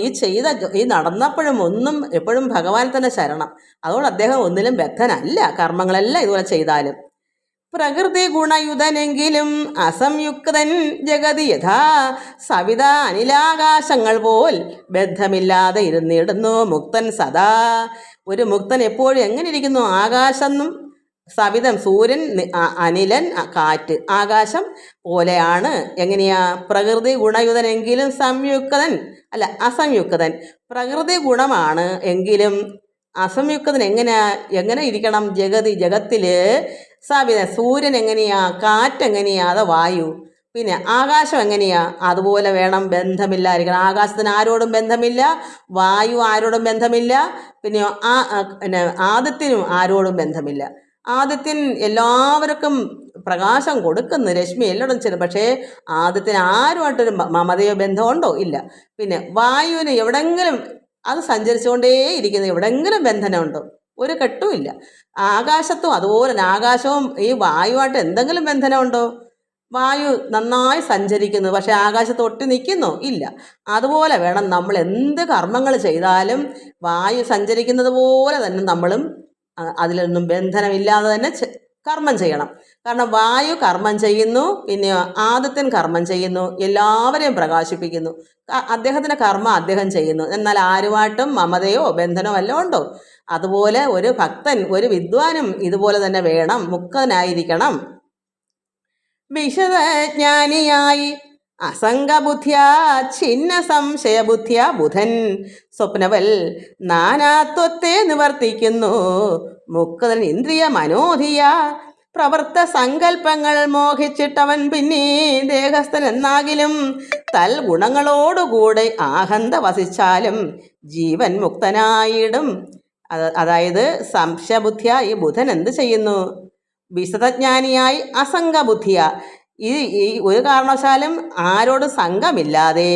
ഈ നടന്നപ്പോഴും ഒന്നും എപ്പോഴും ഭഗവാൻ തന്നെ ശരണം. അതുകൊണ്ട് അദ്ദേഹം ഒന്നിലും ബദ്ധനല്ല. കർമ്മങ്ങളെല്ലാം ഇതുപോലെ ചെയ്താലും പ്രകൃതി ഗുണയുധനെങ്കിലും അസംയുക്തൻ ജഗതി യഥാ സവിത അനിലാകാശങ്ങൾ പോൽ ബദ്ധമില്ലാതെ ഇരുന്നിടുന്നു മുക്തൻ സദാ. ഒരു മുക്തൻ എപ്പോഴും എങ്ങനെ ഇരിക്കുന്നു? ആകാശം സവിതം, സൂര്യൻ, അനിലൻ, കാറ്റ്, ആകാശം പോലെയാണ്. എങ്ങനെയാ? പ്രകൃതി ഗുണയുധനെങ്കിലും സംയുക്തൻ അല്ല അസംയുക്തൻ. പ്രകൃതി ഗുണമാണ് എങ്കിലും അസംയുക്തൻ എങ്ങനെ ഇരിക്കണം? ജഗത്തില് സവിത, സൂര്യൻ എങ്ങനെയാ? കാറ്റെങ്ങനെയാ? അത് വായു. പിന്നെ ആകാശം എങ്ങനെയാ? അതുപോലെ വേണം. ബന്ധമില്ലായിരിക്കണം. ആകാശത്തിന് ആരോടും ബന്ധമില്ല, വായു ആരോടും ബന്ധമില്ല. പിന്നെ ആദിത്യനും ആരോടും ബന്ധമില്ല. ആദിത്യൻ എല്ലാവർക്കും പ്രകാശം കൊടുക്കുന്നു, രശ്മി എല്ലായിടും ചെല്ലും. പക്ഷേ ആദിത്യന് ആരുമായിട്ടൊരു മമതയോ ബന്ധമുണ്ടോ? ഇല്ല. പിന്നെ വായുവിന് എവിടെങ്കിലും അത് സഞ്ചരിച്ചുകൊണ്ടേ ഇരിക്കുന്നു, എവിടെങ്കിലും ബന്ധനമുണ്ടോ? ഒരു കെട്ടുമില്ല. ആകാശത്തും അതുപോലെ ആകാശവും ഈ വായുവായിട്ട് എന്തെങ്കിലും ബന്ധനമുണ്ടോ? വായു നന്നായി സഞ്ചരിക്കുന്നു, പക്ഷെ ആകാശത്ത് ഒട്ടി നിൽക്കുന്നോ? ഇല്ല. അതുപോലെ വേണം നമ്മൾ എന്ത് കർമ്മങ്ങൾ ചെയ്താലും വായു സഞ്ചരിക്കുന്നത് പോലെ തന്നെ നമ്മളും അതിലൊന്നും ബന്ധനമില്ലാതെ തന്നെ കർമ്മം ചെയ്യണം. കാരണം വായു കർമ്മം ചെയ്യുന്നു, പിന്നെ ആദിത്യൻ കർമ്മം ചെയ്യുന്നു, എല്ലാവരെയും പ്രകാശിപ്പിക്കുന്നു. അദ്ദേഹത്തിൻ്റെ കർമ്മം അദ്ദേഹം ചെയ്യുന്നു. എന്നാൽ ആരുമായിട്ടും മമതയോ ബന്ധനോ വല്ലതും ഉണ്ടോ? അതുപോലെ ഒരു ഭക്തൻ, ഒരു വിദ്വാനും ഇതുപോലെ തന്നെ വേണം, മുക്തനായിരിക്കണം. വിശദജ്ഞാനിയായി അസംഗബുദ്ധ്യാ ഛിന്ന സംശയബുദ്ധ്യാ ബുധൻ സ്വപ്നവൽ നാനാത്വത്തെ നിവർത്തിക്കുന്നു മുക്തൻ ഇന്ദ്രിയ മനോധിയ. പ്രവർത്ത സങ്കല്പങ്ങൾ മോഹിച്ചിട്ടവൻ പിന്നെ ദേഹസ്ഥൻ എന്നാകിലും തൽ ഗുണങ്ങളോടുകൂടെ ആഹന്ത വസിച്ചാലും ജീവൻ മുക്തനായിടും. അതായത് സംശയബുദ്ധിയ ഈ ബുധൻ എന്ത് ചെയ്യുന്നു? വിശദജ്ഞാനിയായി അസംഗബുദ്ധിയ, ഈ ഒരു കാരണവശാലും ആരോടും സംഘമില്ലാതെ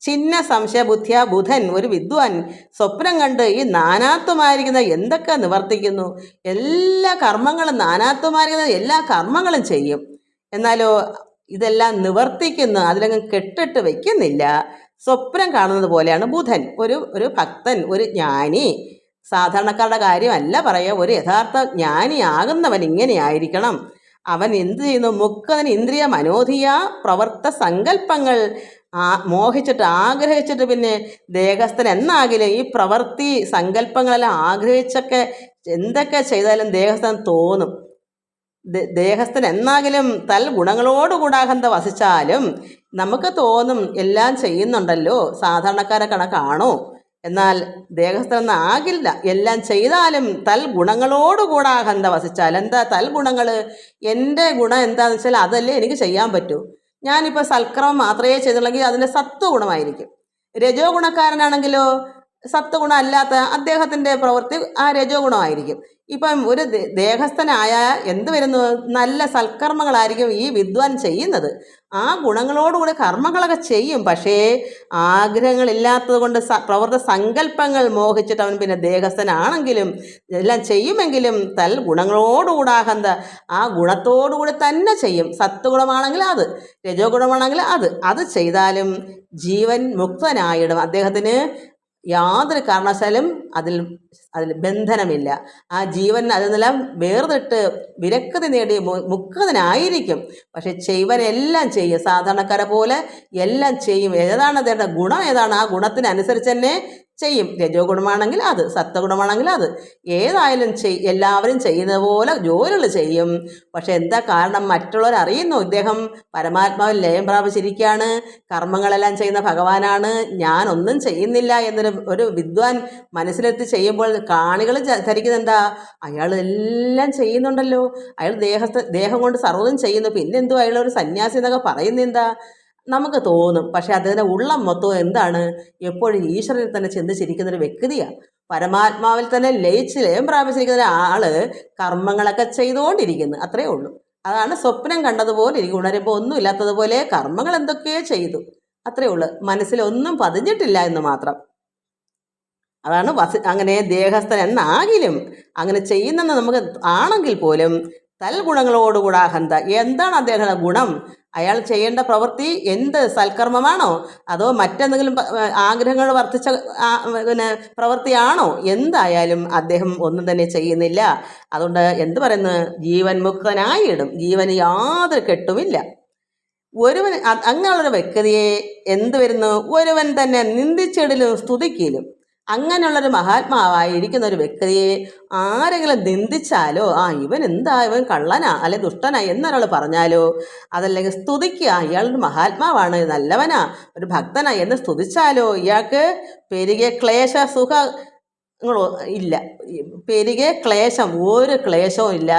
ചിന്ന സംശയബുദ്ധിയ ബുധൻ ഒരു വിദ്വാൻ സ്വപ്നം കണ്ട് ഈ നാനാത്വമായിരിക്കുന്ന എന്തൊക്കെ നിവർത്തിക്കുന്നു, എല്ലാ കർമ്മങ്ങളും നാനാത്വമായിരിക്കുന്ന എല്ലാ കർമ്മങ്ങളും ചെയ്യും. എന്നാലോ ഇതെല്ലാം നിവർത്തിക്കുന്നു, അതിലങ്ങ് കെട്ടിട്ട് വയ്ക്കുന്നില്ല. സ്വപ്നം കാണുന്നത് പോലെയാണ് ബുധൻ. ഒരു ഭക്തൻ, ഒരു ജ്ഞാനി, സാധാരണക്കാരുടെ കാര്യമല്ല പറയുക, ഒരു യഥാർത്ഥ ജ്ഞാനിയാകുന്നവൻ ഇങ്ങനെയായിരിക്കണം. അവൻ എന്ത് ചെയ്യുന്നു? മുക്തൻ ഇന്ദ്രിയ മനോധിയ. പ്രവർത്ത സങ്കല്പങ്ങൾ മോഹിച്ചിട്ട് ആഗ്രഹിച്ചിട്ട് പിന്നെ ദേഹസ്ഥൻ എന്നാകിലും ഈ പ്രവൃത്തി സങ്കല്പങ്ങളെല്ലാം ആഗ്രഹിച്ചൊക്കെ എന്തൊക്കെ ചെയ്താലും ദേഹസ്ഥൻ തോന്നും. ദേഹസ്ഥൻ എന്നാകിലും തൽ ഗുണങ്ങളോടുകൂടാകന്ത വസിച്ചാലും നമുക്ക് തോന്നും എല്ലാം ചെയ്യുന്നുണ്ടല്ലോ, സാധാരണക്കാരെ കണക്കാണോ? എന്നാൽ ദേഹസ്ഥൻ ആകില്ല. എല്ലാം ചെയ്താലും തൽ ഗുണങ്ങളോടുകൂടാകന്ത വസിച്ചാൽ. എന്താ തൽ ഗുണങ്ങൾ? എൻ്റെ ഗുണം എന്താണെന്ന് വെച്ചാൽ അതല്ലേ എനിക്ക് ചെയ്യാൻ പറ്റൂ. ഞാനിപ്പോൾ സൽക്രമം മാത്രമേ ചെയ്തുള്ളെങ്കിൽ അതിൻ്റെ സത്വഗുണമായിരിക്കും. രജോ ഗുണക്കാരനാണെങ്കിലോ സത്വഗുണം അല്ലാത്ത അദ്ദേഹത്തിൻ്റെ പ്രവൃത്തി ആ രജോ ഗുണമായിരിക്കും. ഇപ്പം ഒരു ദേഹസ്ഥനായ എന്ത് വരുന്നു? നല്ല സൽക്കർമ്മങ്ങളായിരിക്കും ഈ വിദ്വാൻ ചെയ്യുന്നത്. ആ ഗുണങ്ങളോടുകൂടി കർമ്മങ്ങളൊക്കെ ചെയ്യും. പക്ഷേ ആഗ്രഹങ്ങളില്ലാത്തത് കൊണ്ട് പ്രവൃത്തി സങ്കല്പങ്ങൾ മോഹിച്ചിട്ട് അവൻ പിന്നെ ദേഹസ്ഥനാണെങ്കിലും എല്ലാം ചെയ്യുമെങ്കിലും തൽ ഗുണങ്ങളോടുകൂടാകന്ത ആ ഗുണത്തോടുകൂടി തന്നെ ചെയ്യും. സത്വഗുണമാണെങ്കിൽ അത്, രജോ ഗുണമാണെങ്കിൽ അത് ചെയ്താലും ജീവൻ മുക്തനായിടും. അദ്ദേഹത്തിന് യാതൊരു കാരണവശാലും അതിൽ ബന്ധനമില്ല. ആ ജീവൻ അതിൽ നിന്നെല്ലാം വേർതിട്ട് വിരക്തി നേടി മുക്തനായിരിക്കും. പക്ഷെ ചെയ്വനെല്ലാം ചെയ്യും, സാധാരണക്കാരെ പോലെ എല്ലാം ചെയ്യും. ഏതാണ് അദ്ദേഹത്തെ ഗുണം? ഏതാണ്? ആ ഗുണത്തിനനുസരിച്ച് തന്നെ ചെയ്യും. രജോ ഗുണമാണെങ്കിൽ അത്, സത്വഗുണമാണെങ്കിൽ അത്, ഏതായാലും എല്ലാവരും ചെയ്യുന്നത് പോലെ ജോലികൾ ചെയ്യും. പക്ഷെ എന്താ കാരണം? മറ്റുള്ളവർ അറിയുന്നു ഇദ്ദേഹം പരമാത്മാവിൽ ലയം പ്രാപിച്ചിരിക്കുകയാണ്, കർമ്മങ്ങളെല്ലാം ചെയ്യുന്ന ഭഗവാനാണ്, ഞാൻ ഒന്നും ചെയ്യുന്നില്ല എന്നൊരു വിദ്വാൻ മനസ്സിലെത്തി ചെയ്യുമ്പോൾ കാണികൾ ധരിക്കുന്നത് എന്താ? അയാൾ എല്ലാം ചെയ്യുന്നുണ്ടല്ലോ, അയാൾ ദേഹം കൊണ്ട് സർവ്വതും ചെയ്യുന്നു, പിന്നെന്തോ അയാൾ ഒരു സന്യാസി എന്നൊക്കെ പറയുന്നെന്താ നമുക്ക് തോന്നും. പക്ഷെ അതിൻ്റെ ഉള്ളം മൊത്തവും എന്താണ്? എപ്പോഴും ഈശ്വരനിൽ തന്നെ ചിന്തിച്ചിരിക്കുന്നൊരു വ്യക്തിയാണ്. പരമാത്മാവിൽ തന്നെ ലയം പ്രാപിച്ചിരിക്കുന്ന ആള് കർമ്മങ്ങളൊക്കെ ചെയ്തുകൊണ്ടിരിക്കുന്നു, അത്രയേ ഉള്ളൂ. അതാണ് സ്വപ്നം കണ്ടതുപോലെ ഇരിക്കും, ഉണരുമ്പോൾ ഒന്നും ഇല്ലാത്തതുപോലെ കർമ്മങ്ങൾ എന്തൊക്കെയോ ചെയ്തു, അത്രയേ ഉള്ളൂ. മനസ്സിലൊന്നും പതിഞ്ഞിട്ടില്ല എന്ന് മാത്രം. അതാണ് അങ്ങനെ ദേഹസ്ഥൻ എന്നാകിലും അങ്ങനെ ചെയ്യുന്നെന്ന് നമുക്ക് ആണെങ്കിൽ പോലും തൽഗുണങ്ങളോടുകൂടെ അഹന്ത. എന്താണ് അദ്ദേഹത്തിന്റെ ഗുണം? അയാൾ ചെയ്യേണ്ട പ്രവൃത്തി എന്ത്? സൽക്കർമ്മമാണോ അതോ മറ്റെന്തെങ്കിലും ആഗ്രഹങ്ങൾ വർദ്ധിച്ച പ്രവൃത്തിയാണോ? എന്തായാലും അദ്ദേഹം ഒന്നും തന്നെ ചെയ്യുന്നില്ല. അതുകൊണ്ട് എന്ത് പറയുന്നു? ജീവൻ മുക്തനായിടും, ജീവന് യാതൊരു കെട്ടുമില്ല. ഒരുവൻ അങ്ങനെയുള്ളൊരു വ്യക്തിയെ എന്ത് വരുന്നു? ഒരുവൻ തന്നെ നിന്ദിച്ചിടലും സ്തുതിക്കലും. അങ്ങനെയുള്ളൊരു മഹാത്മാവായി ഇരിക്കുന്ന ഒരു വ്യക്തിയെ ആരെങ്കിലും നിന്ദിച്ചാലോ, ഇവൻ എന്താ, ഇവൻ കള്ളനാ അല്ലെ ദുഷ്ടനാ എന്നൊരാൾ പറഞ്ഞാലോ, അതല്ലെങ്കിൽ സ്തുതിക്കുക, ഇയാളൊരു മഹാത്മാവാണ്, നല്ലവനാ, ഒരു ഭക്തനാ എന്ന് സ്തുതിച്ചാലോ, ഇയാൾക്ക് പെരുകിയ ക്ലേശ സുഖ ഇല്ല, പെരുകിയ ക്ലേശം, ഒരു ക്ലേശവും ഇല്ല.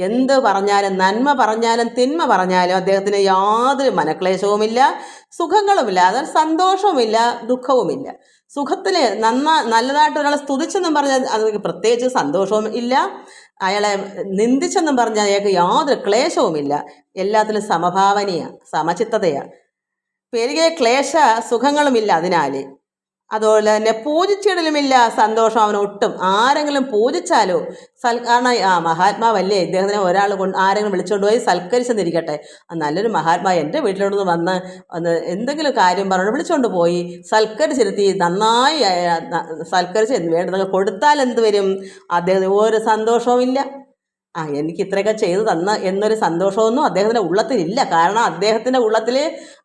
എന്ത് പറഞ്ഞാലും, നന്മ പറഞ്ഞാലും തിന്മ പറഞ്ഞാലും അദ്ദേഹത്തിന് യാതൊരു മനക്ലേശവുമില്ല, സുഖങ്ങളുമില്ല, അതായത് സന്തോഷവുമില്ല, ദുഃഖവുമില്ല. സുഖത്തിൽ നല്ലതായിട്ട് ഒരാളെ സ്തുതിച്ചെന്നും പറഞ്ഞാൽ അതിന് പ്രത്യേകിച്ച് സന്തോഷവും ഇല്ല, അയാളെ നിന്ദിച്ചെന്നും പറഞ്ഞാൽ അയാൾക്ക് യാതൊരു ക്ലേശവുമില്ല. എല്ലാത്തിലും സമഭാവനയാണ്, സമചിത്തതയാണ്. പെരുകിയ ക്ലേശ സുഖങ്ങളുമില്ല. അതിനാൽ അതുപോലെ തന്നെ പൂജിച്ചിടലുമില്ല, സന്തോഷം അവന് ഒട്ടും. ആരെങ്കിലും പൂജിച്ചാലോ കാരണം മഹാത്മാവല്ലേ, ഇദ്ദേഹത്തിനെ ഒരാൾ ആരെങ്കിലും വിളിച്ചുകൊണ്ട് പോയി സൽക്കരിച്ചെന്നിരിക്കട്ടെ, നല്ലൊരു മഹാത്മാ എൻ്റെ വീട്ടിലോട്ട് വന്ന് എന്തെങ്കിലും കാര്യം പറഞ്ഞു വിളിച്ചുകൊണ്ട് പോയി സൽക്കരിച്ചിരുത്തി നന്നായി സൽക്കരിച്ച് വേണ്ടതൊക്കെ കൊടുത്താൽ എന്ത് വരും? അദ്ദേഹത്തിന് ഒരു സന്തോഷവുമില്ല. എനിക്ക് ഇത്രയൊക്കെ ചെയ്തു തന്ന എന്നൊരു സന്തോഷമൊന്നും അദ്ദേഹത്തിൻ്റെ ഉള്ളത്തിലില്ല. കാരണം അദ്ദേഹത്തിൻ്റെ ഉള്ളത്തിൽ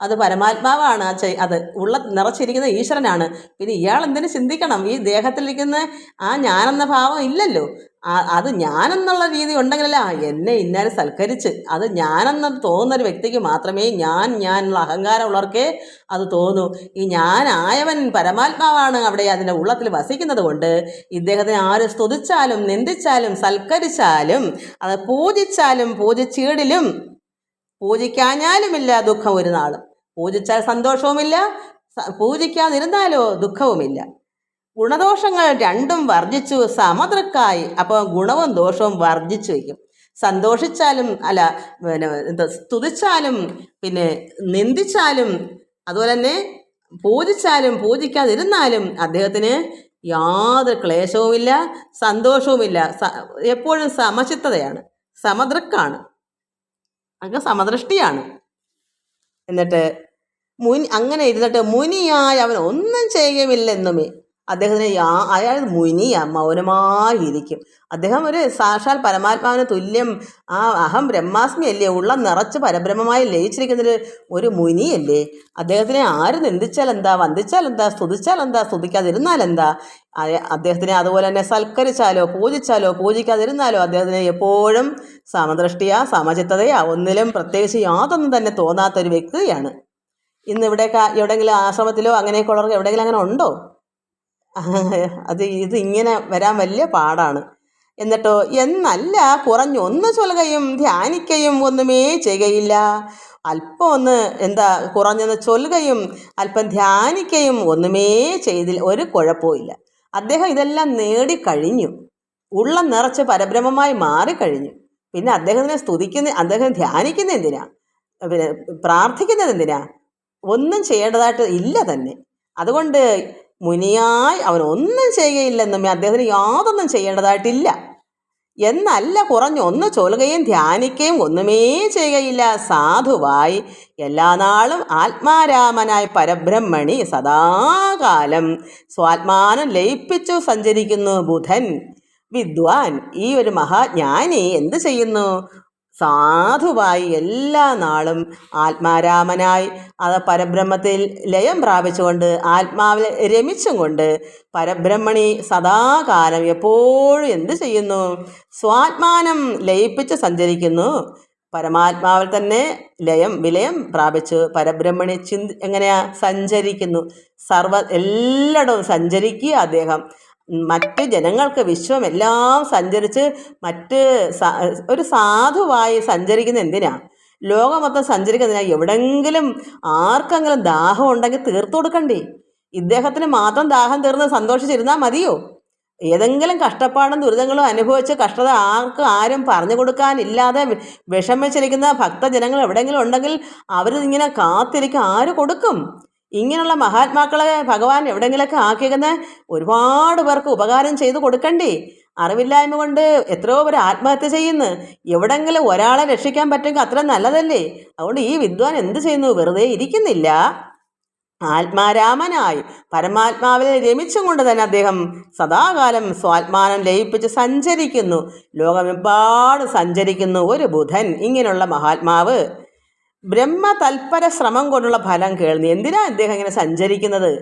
അത് പരമാത്മാവാണ്, അത് നിറച്ചിരിക്കുന്ന ഈശ്വരനാണ്. പിന്നെ ഇയാൾ എന്തിനു ചിന്തിക്കണം? ഈ ദേഹത്തിലിരിക്കുന്ന ഞാനെന്ന ഭാവം ഇല്ലല്ലോ. അത് ഞാനെന്നുള്ള രീതി ഉണ്ടെങ്കിലല്ല എന്നെ ഇന്നാലും സൽക്കരിച്ച്, അത് ഞാനെന്ന് തോന്നുന്നൊരു വ്യക്തിക്ക് മാത്രമേ ഞാനുള്ള അഹങ്കാരമുള്ളവർക്കേ അത് തോന്നൂ. ഈ ഞാനായവൻ പരമാത്മാവാണ് അവിടെ അതിൻ്റെ ഉള്ളത്തിൽ വസിക്കുന്നത് കൊണ്ട് ഇദ്ദേഹത്തിനെ ആര് സ്തുതിച്ചാലും നിന്ദിച്ചാലും സൽക്കരിച്ചാലും അത് പൂജിച്ചാലും പൂജിച്ചീടിലും പൂജിക്കാഞ്ഞാലുമില്ല ദുഃഖം ഒരു നാളും. പൂജിച്ചാൽ സന്തോഷവുമില്ല, പൂജിക്കാതിരുന്നാലോ ദുഃഖവുമില്ല. ഗുണദോഷങ്ങൾ രണ്ടും വർജിച്ചു സമതൃക്കായി. അപ്പോൾ ഗുണവും ദോഷവും വർജിച്ചു വയ്ക്കും. സന്തോഷിച്ചാലും സ്തുതിച്ചാലും പിന്നെ നിന്ദിച്ചാലും അതുപോലെ തന്നെ പൂജിച്ചാലും പൂജിക്കാതിരുന്നാലും അദ്ദേഹത്തിന് യാതൊരു ക്ലേശവുമില്ല, സന്തോഷവുമില്ല. എപ്പോഴും സമചിത്തതയാണ്, സമദൃക്കാണ്, അങ്ങ് സമദൃഷ്ടിയാണ്. എന്നിട്ട് അങ്ങനെ ഇരുന്നിട്ട് മുനിയായി അവൻ ഒന്നും ചെയ്യുകയില്ലെന്നുമേ. അദ്ദേഹത്തിന് അയാൾ മുനിയാ, മൗനമായിരിക്കും. അദ്ദേഹം ഒരു സാക്ഷാൽ പരമാത്മാവിന് തുല്യം, അഹം ബ്രഹ്മാസ്മി അല്ലേ, ഉള്ളം നിറച്ച് പരബ്രഹ്മമായി ലയിച്ചിരിക്കുന്നൊരു ഒരു മുനിയല്ലേ. അദ്ദേഹത്തിനെ ആര് നിന്ദിച്ചാൽ എന്താ, വന്ദിച്ചാൽ എന്താ, സ്തുതിച്ചാൽ എന്താ, സ്തുതിക്കാതിരുന്നാൽ എന്താ? അദ്ദേഹത്തിനെ അതുപോലെ തന്നെ സൽക്കരിച്ചാലോ പൂജിച്ചാലോ പൂജിക്കാതിരുന്നാലോ അദ്ദേഹത്തിന് എപ്പോഴും സമദൃഷ്ടിയാ, സമചിത്തതയാ, ഒന്നിലും പ്രത്യേകിച്ച് യാതൊന്നും തന്നെ തോന്നാത്തൊരു വ്യക്തിയാണ്. ഇന്ന് എവിടെയെങ്കിലും ആശ്രമത്തിലോ അങ്ങനെയൊക്കെ ഉള്ളവർക്ക് എവിടെയെങ്കിലും അങ്ങനെ ഉണ്ടോ? ഇത് ഇങ്ങനെ വരാൻ വലിയ പാടാണ്. എന്നിട്ടോ എന്നല്ല കുറഞ്ഞൊന്ന് ചൊല്ലുകയും ധ്യാനിക്കുകയും ഒന്നുമേ ചെയ്യുകയില്ല. അല്പം ഒന്ന് കുറഞ്ഞൊന്ന് ചൊല്ലുകയും അല്പം ധ്യാനിക്കുകയും ഒന്നുമേ ചെയ്തില്ല, ഒരു കുഴപ്പവും ഇല്ല. അദ്ദേഹം ഇതെല്ലാം നേടിക്കഴിഞ്ഞു, ഉള്ളം നിറച്ച് പരബ്രഹ്മമായി മാറിക്കഴിഞ്ഞു. പിന്നെ അദ്ദേഹം ധ്യാനിക്കുന്ന എന്തിനാ, പിന്നെ പ്രാർത്ഥിക്കുന്നത് എന്തിനാ? ഒന്നും ചെയ്യേണ്ടതായിട്ട് ഇല്ല തന്നെ. അതുകൊണ്ട് മുനിയായി അവൻ ഒന്നും ചെയ്യുകയില്ലെന്നും അദ്ദേഹത്തിന് യാതൊന്നും ചെയ്യേണ്ടതായിട്ടില്ല. എന്നല്ല കുറഞ്ഞൊന്ന് ചൊല്ലുകയും ധ്യാനിക്കുകയും ഒന്നുമേ ചെയ്യുകയില്ല. സാധുവായി എല്ലാ നാളും ആത്മാരാമനായ പരബ്രഹ്മണി സദാകാലം സ്വാത്മാനം ലയിപ്പിച്ചു സഞ്ചരിക്കുന്നു ബുധൻ വിദ്വാൻ. ഈ ഒരു മഹാജ്ഞാനി എന്ത് ചെയ്യുന്നു? സാധുവായി എല്ലാ നാളും ആത്മാരാമനായി അത് പരബ്രഹ്മത്തിൽ ലയം പ്രാപിച്ചുകൊണ്ട് ആത്മാവിൽ രമിച്ചും കൊണ്ട് പരബ്രഹ്മണി സദാകാലം എപ്പോഴും എന്ത് ചെയ്യുന്നു? സ്വാത്മാനം ലയിപ്പിച്ച് സഞ്ചരിക്കുന്നു. പരമാത്മാവിൽ തന്നെ വിലയം പ്രാപിച്ചു പരബ്രഹ്മണി എങ്ങനെയാ സഞ്ചരിക്കുന്നു. എല്ലായിടവും സഞ്ചരിക്കുക അദ്ദേഹം. മറ്റ് ജനങ്ങൾക്ക് വിശ്വമെല്ലാം സഞ്ചരിച്ച് ഒരു സാധുവായി സഞ്ചരിക്കുന്ന എന്തിനാ? ലോകം മൊത്തം സഞ്ചരിക്കുന്നതിനാ. എവിടെങ്കിലും ആർക്കെങ്കിലും ദാഹം ഉണ്ടെങ്കിൽ തീർത്തു കൊടുക്കണ്ടേ? ഇദ്ദേഹത്തിന് മാത്രം ദാഹം തീർന്ന് സന്തോഷിച്ചിരുന്നാൽ മതിയോ? ഏതെങ്കിലും കഷ്ടപ്പാടും ദുരിതങ്ങളും അനുഭവിച്ച് കഷ്ടത ആരും പറഞ്ഞു കൊടുക്കാനില്ലാതെ വിഷമിച്ചിരിക്കുന്ന ഭക്തജനങ്ങൾ എവിടെയെങ്കിലും ഉണ്ടെങ്കിൽ അവരിങ്ങനെ കാത്തിരിക്കും. ആര് കൊടുക്കും? ഇങ്ങനെയുള്ള മഹാത്മാക്കളെ ഭഗവാൻ എവിടെയെങ്കിലൊക്കെ ആക്കിയിരിക്കുന്ന ഒരുപാട് പേർക്ക് ഉപകാരം ചെയ്തു കൊടുക്കണ്ടേ? അറിവില്ലായ്മ കൊണ്ട് എത്രയോ പേർ ആത്മഹത്യ ചെയ്യുന്നു. എവിടെയെങ്കിലും ഒരാളെ രക്ഷിക്കാൻ പറ്റുമെങ്കിൽ അത്ര നല്ലതല്ലേ? അതുകൊണ്ട് ഈ വിദ്വാൻ എന്ത് ചെയ്യുന്നു? വെറുതെ ഇരിക്കുന്നില്ല. ആത്മാരാമനായി പരമാത്മാവിൽ രമിച്ചും കൊണ്ട് തന്നെ അദ്ദേഹം സദാകാലം സ്വാത്മാനം ലയിപ്പിച്ച് സഞ്ചരിക്കുന്നു. ലോകമെമ്പാട് സഞ്ചരിക്കുന്നു ഒരു ബുധൻ. ഇങ്ങനെയുള്ള മഹാത്മാവ് ബ്രഹ്മതൽപര ശ്രമം കൊണ്ടുള്ള ഫലം കേൾന്നു. എന്തിനാ അദ്ദേഹം ഇങ്ങനെ സഞ്ചരിക്കുന്നത്?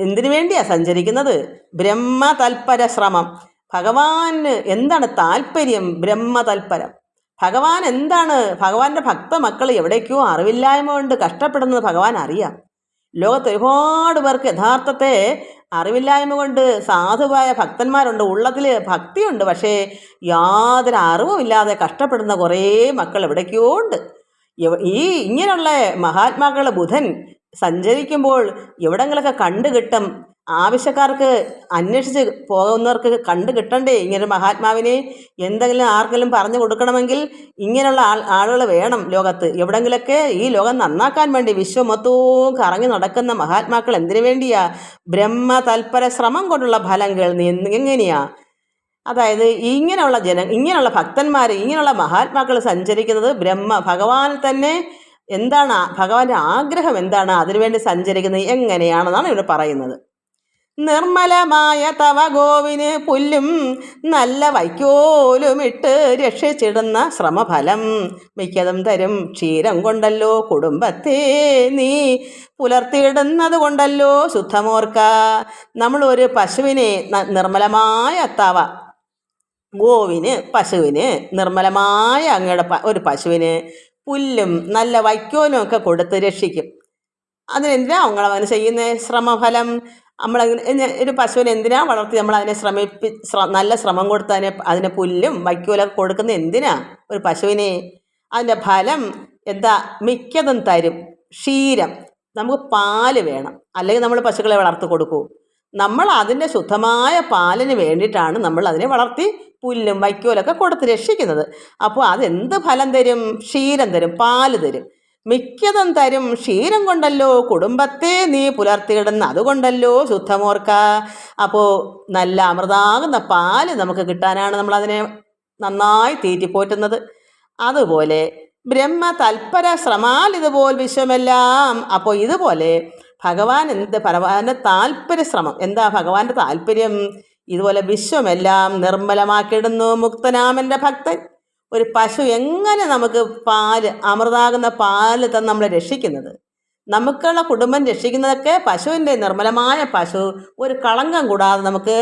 എന്തിനു വേണ്ടിയാ സഞ്ചരിക്കുന്നത്? ബ്രഹ്മതൽപര ശ്രമം. ഭഗവാന് എന്താണ് താല്പര്യം? ബ്രഹ്മതൽപരം. ഭഗവാൻ എന്താണ്? ഭഗവാന്റെ ഭക്തമക്കൾ എവിടേക്കോ അറിവില്ലായ്മ കൊണ്ട് കഷ്ടപ്പെടുന്നത് ഭഗവാൻ അറിയാം. ലോകത്ത് ഒരുപാട് പേർക്ക് യഥാർത്ഥത്തെ അറിവില്ലായ്മ കൊണ്ട് സാധുവായ ഭക്തന്മാരുണ്ട്, ഉള്ളതിൽ ഭക്തിയുണ്ട്, പക്ഷേ യാതൊരു അറിവുമില്ലാതെ കഷ്ടപ്പെടുന്ന കുറേ മക്കൾ എവിടേക്കോ ഉണ്ട്. ഇങ്ങനെയുള്ള മഹാത്മാക്കൾ ബുധൻ സഞ്ചരിക്കുമ്പോൾ എവിടെങ്കിലൊക്കെ കണ്ടുകിട്ടും. ആവശ്യക്കാർക്ക് അന്വേഷിച്ച് പോകുന്നവർക്ക് കണ്ടു കിട്ടണ്ടേ ഇങ്ങനെ മഹാത്മാവിനെ? എന്തെങ്കിലും ആർക്കെങ്കിലും പറഞ്ഞു കൊടുക്കണമെങ്കിൽ ഇങ്ങനെയുള്ള ആളുകൾ വേണം ലോകത്ത്. എവിടെങ്കിലൊക്കെ ഈ ലോകം നന്നാക്കാൻ വേണ്ടി വിശ്വമൊത്തവും കറങ്ങി നടക്കുന്ന മഹാത്മാക്കൾ എന്തിനു വേണ്ടിയാ? ബ്രഹ്മതൽപര ശ്രമം കൊണ്ടുള്ള ഫലം കേൾന്ന്. എങ്ങനെയാ? അതായത് ഇങ്ങനെയുള്ള ഭക്തന്മാർ, ഇങ്ങനെയുള്ള മഹാത്മാക്കൾ സഞ്ചരിക്കുന്നത് ഭഗവാൻ തന്നെ. എന്താണ് ഭഗവാന്റെ ആഗ്രഹം? എന്താണ് അതിനുവേണ്ടി സഞ്ചരിക്കുന്നത്? എങ്ങനെയാണെന്നാണ് ഇവിടെ പറയുന്നത്. നിർമ്മലമായ തവ ഗോവിന് പുല്ലും നല്ല വൈക്കോലുമിട്ട് രക്ഷിച്ചിടുന്ന ശ്രമഫലം മിക്കതും തരും ക്ഷീരം കൊണ്ടല്ലോ കുടുംബത്തെ നീ പുലർത്തിയിടുന്നത് കൊണ്ടല്ലോ ശുദ്ധമോർക്ക. നമ്മളൊരു പശുവിനെ നിർമ്മലമായ തവ ഗോവിന്, പശുവിന്, നിർമ്മലമായ അങ്ങയുടെ ഒരു പശുവിന് പുല്ലും നല്ല വൈക്കോലും ഒക്കെ കൊടുത്ത് രക്ഷിക്കും. അതിനെന്തിനാ അവന് ചെയ്യുന്ന ശ്രമഫലം? ഒരു പശുവിനെ എന്തിനാ വളർത്തി നമ്മളതിനെ നല്ല ശ്രമം കൊടുത്ത് അതിനെ പുല്ലും വൈക്കോലൊക്കെ കൊടുക്കുന്നത് എന്തിനാ? ഒരു പശുവിനെ. അതിൻ്റെ ഫലം എന്താ? മിക്കതും തരും ക്ഷീരം. നമുക്ക് പാല് വേണം, അല്ലെങ്കിൽ നമ്മൾ പശുക്കളെ വളർത്തി കൊടുക്കൂ. നമ്മൾ അതിൻ്റെ ശുദ്ധമായ പാലിന് വേണ്ടിയിട്ടാണ് നമ്മൾ അതിനെ വളർത്തി പുല്ലും വൈക്കോലൊക്കെ കൊടുത്ത് രക്ഷിക്കുന്നത്. അപ്പോൾ അതെന്ത് ഫലം തരും? ക്ഷീരം തരും, പാല് തരും. മിക്കതും തരും ക്ഷീരം കൊണ്ടല്ലോ കുടുംബത്തെ നീ പുലർത്തിയിടുന്ന അതുകൊണ്ടല്ലോ ശുദ്ധമോർക്ക. അപ്പോൾ നല്ല അമൃതാകുന്ന പാല് നമുക്ക് കിട്ടാനാണ് നമ്മളതിനെ നന്നായി തീറ്റിപ്പോറ്റുന്നത്. അതുപോലെ ബ്രഹ്മതൽപര ശ്രമാൽ ഇതുപോലെ വിശ്വമെല്ലാം. അപ്പോൾ ഇതുപോലെ ഭഗവാന്റെ താല്പര്യ ശ്രമം എന്താ? ഭഗവാന്റെ താല്പര്യം ഇതുപോലെ വിശ്വമെല്ലാം നിർമ്മലമാക്കിയിടുന്നു മുക്തനാമൻ്റെ ഭക്തൻ. ഒരു പശു എങ്ങനെ നമുക്ക് അമൃതാകുന്ന പാല് തന്നെ നമ്മളെ രക്ഷിക്കുന്നത്? നമുക്കുള്ള കുടുംബം രക്ഷിക്കുന്നതൊക്കെ പശുവിൻ്റെ നിർമ്മലമായ പശു ഒരു കളങ്കം കൂടാതെ നമുക്ക്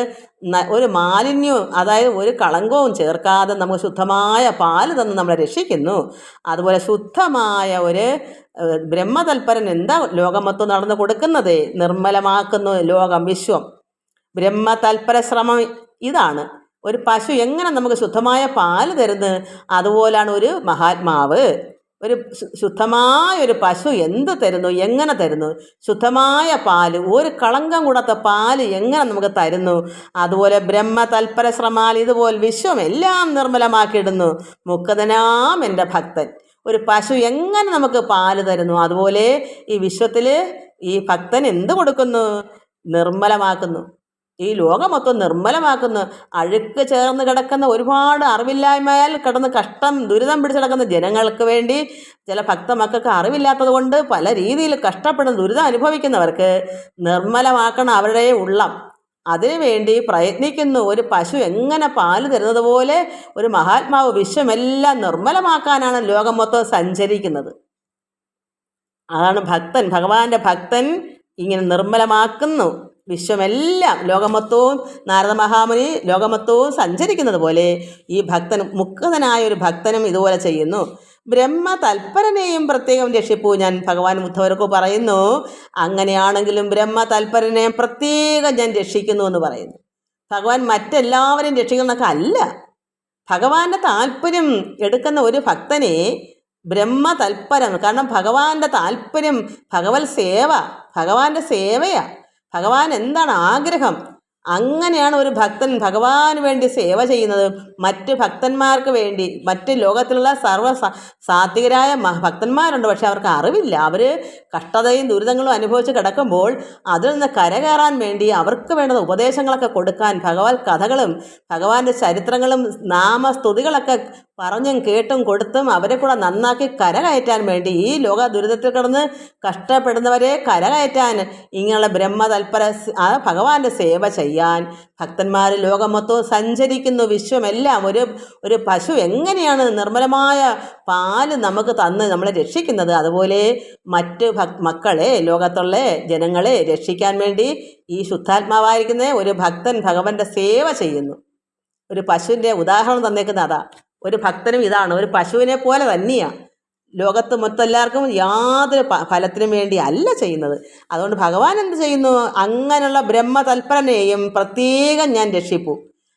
ഒരു മാലിന്യവും, അതായത് ഒരു കളങ്കവും ചേർക്കാതെ നമുക്ക് ശുദ്ധമായ പാല് തന്ന് നമ്മളെ രക്ഷിക്കുന്നു. അതുപോലെ ശുദ്ധമായ ഒരു ബ്രഹ്മതൽപരൻ എന്താ ലോകം മൊത്തം നടന്നു കൊടുക്കുന്നത്? നിർമ്മലമാക്കുന്നു ലോകം, വിശ്വം. ബ്രഹ്മതൽപര ശ്രമം ഇതാണ്. ഒരു പശു എങ്ങനെ നമുക്ക് ശുദ്ധമായ പാല് തരുന്നു, അതുപോലാണ് ഒരു മഹാത്മാവ്. ഒരു ശുദ്ധമായ ഒരു പശു എന്ത് തരുന്നു, എങ്ങനെ തരുന്നു? ശുദ്ധമായ പാല്, ഒരു കളങ്കം കൂടാത്ത പാല് എങ്ങനെ നമുക്ക് തരുന്നു? അതുപോലെ ബ്രഹ്മതൽപര ശ്രമാൽ ഇതുപോലെ വിശ്വം എല്ലാം നിർമ്മലമാക്കിയിടുന്നു മുക്തനാം എൻ്റെ ഭക്തൻ. ഒരു പശു എങ്ങനെ നമുക്ക് പാല് തരുന്നു, അതുപോലെ ഈ വിശ്വത്തിൽ ഈ ഭക്തൻ എന്ത് കൊടുക്കുന്നു? നിർമ്മലമാക്കുന്നു. ഈ ലോകം മൊത്തം നിർമ്മലമാക്കുന്നു. അഴുക്ക് ചേർന്ന് കിടക്കുന്ന ഒരുപാട് അറിവില്ലായ്മയാൽ കിടന്ന് ദുരിതം പിടിച്ച് കിടക്കുന്ന ജനങ്ങൾക്ക് വേണ്ടി, ചില ഭക്തമക്കൾക്ക് അറിവില്ലാത്തത് കൊണ്ട് പല രീതിയിൽ കഷ്ടപ്പെടുന്ന ദുരിതം അനുഭവിക്കുന്നവർക്ക് നിർമ്മലമാക്കണം അവരുടെ ഉള്ളം. അതിനുവേണ്ടി പ്രയത്നിക്കുന്നു. ഒരു പശു എങ്ങനെ പാല് തരുന്നത് പോലെ ഒരു മഹാത്മാവ് വിശ്വമെല്ലാം നിർമ്മലമാക്കാനാണ് ലോകം മൊത്തം സഞ്ചരിക്കുന്നത്. അതാണ് ഭക്തൻ, ഭഗവാന്റെ ഭക്തൻ ഇങ്ങനെ നിർമ്മലമാക്കുന്നു വിശ്വമെല്ലാം. ലോകമൊത്തവും നാരദ മഹാമുനി ലോകമൊത്തവും സഞ്ചരിക്കുന്നത് പോലെ ഈ ഭക്തൻ, മുക്തനായ ഒരു ഭക്തനും ഇതുപോലെ ചെയ്യുന്നു. ബ്രഹ്മ തൽപരനെയും പ്രത്യേകം രക്ഷിപ്പൂ. ഞാൻ ഭഗവാൻ ഉദ്ധവർക്ക് പറയുന്നു, അങ്ങനെയാണെങ്കിലും ബ്രഹ്മ തൽപരനെ പ്രത്യേകം ഞാൻ രക്ഷിക്കുന്നു എന്ന് പറയുന്നു. ഭഗവാൻ മറ്റെല്ലാവരെയും രക്ഷിക്കുന്നതൊക്കെ അല്ല, ഭഗവാന്റെ താല്പര്യം എടുക്കുന്ന ഒരു ഭക്തനെ ബ്രഹ്മ തൽപരം. കാരണം ഭഗവാന്റെ താല്പര്യം ഭഗവത് സേവ, ഭഗവാന്റെ സേവയാണ്. ഭഗവാൻ എന്താണ് ആഗ്രഹം, അങ്ങനെയാണ് ഒരു ഭക്തൻ ഭഗവാന് വേണ്ടി സേവ ചെയ്യുന്നത്. മറ്റ് ഭക്തന്മാർക്ക് വേണ്ടി, മറ്റ് ലോകത്തിലുള്ള സാത്വികരായ ഭക്തന്മാരുണ്ട്, പക്ഷെ അവർക്ക് അറിവില്ല. അവർ കഷ്ടതയും ദുരിതങ്ങളും അനുഭവിച്ച് കിടക്കുമ്പോൾ അതിൽ നിന്ന് കരകയറാൻ വേണ്ടി അവർക്ക് വേണ്ടുന്ന ഉപദേശങ്ങളൊക്കെ കൊടുക്കാൻ, ഭഗവത് കഥകളും ഭഗവാന്റെ ചരിത്രങ്ങളും നാമസ്തുതികളൊക്കെ പറഞ്ഞും കേട്ടും കൊടുത്തും അവരെ കൂടെ നന്നാക്കി കരകയറ്റാൻ വേണ്ടി, ഈ ലോക ദുരിതത്തിൽ കിടന്ന് കഷ്ടപ്പെടുന്നവരെ കരകയറ്റാൻ ഇങ്ങനെയുള്ള ബ്രഹ്മതൽപര ഭഗവാന്റെ സേവ ചെയ്യാൻ ഭക്തന്മാർ ലോകം മൊത്തവും സഞ്ചരിക്കുന്നു. വിശ്വമെല്ലാം ഒരു പശു എങ്ങനെയാണ് നിർമ്മലമായ പാല് നമുക്ക് തന്ന് നമ്മളെ രക്ഷിക്കുന്നത്, അതുപോലെ മറ്റ് മക്കളെ, ലോകത്തുള്ള ജനങ്ങളെ രക്ഷിക്കാൻ വേണ്ടി ഈ ശുദ്ധാത്മാവായിരിക്കുന്ന ഒരു ഭക്തൻ ഭഗവാന്റെ സേവ ചെയ്യുന്നു. ഒരു പശുവിൻ്റെ ഉദാഹരണം തന്നേക്കുന്ന അതാ. ഒരു ഭക്തനും ഇതാണ്, ഒരു പശുവിനെ പോലെ തന്നെയാണ്. ലോകത്ത് മൊത്തം എല്ലാവർക്കും യാതൊരു ഫലത്തിനും വേണ്ടി അല്ല ചെയ്യുന്നത്. അതുകൊണ്ട് ഭഗവാൻ എന്ത് ചെയ്യുന്നു, അങ്ങനെയുള്ള ബ്രഹ്മതൽപരനെയും പ്രത്യേകം ഞാൻ രക്ഷിപ്പൂ,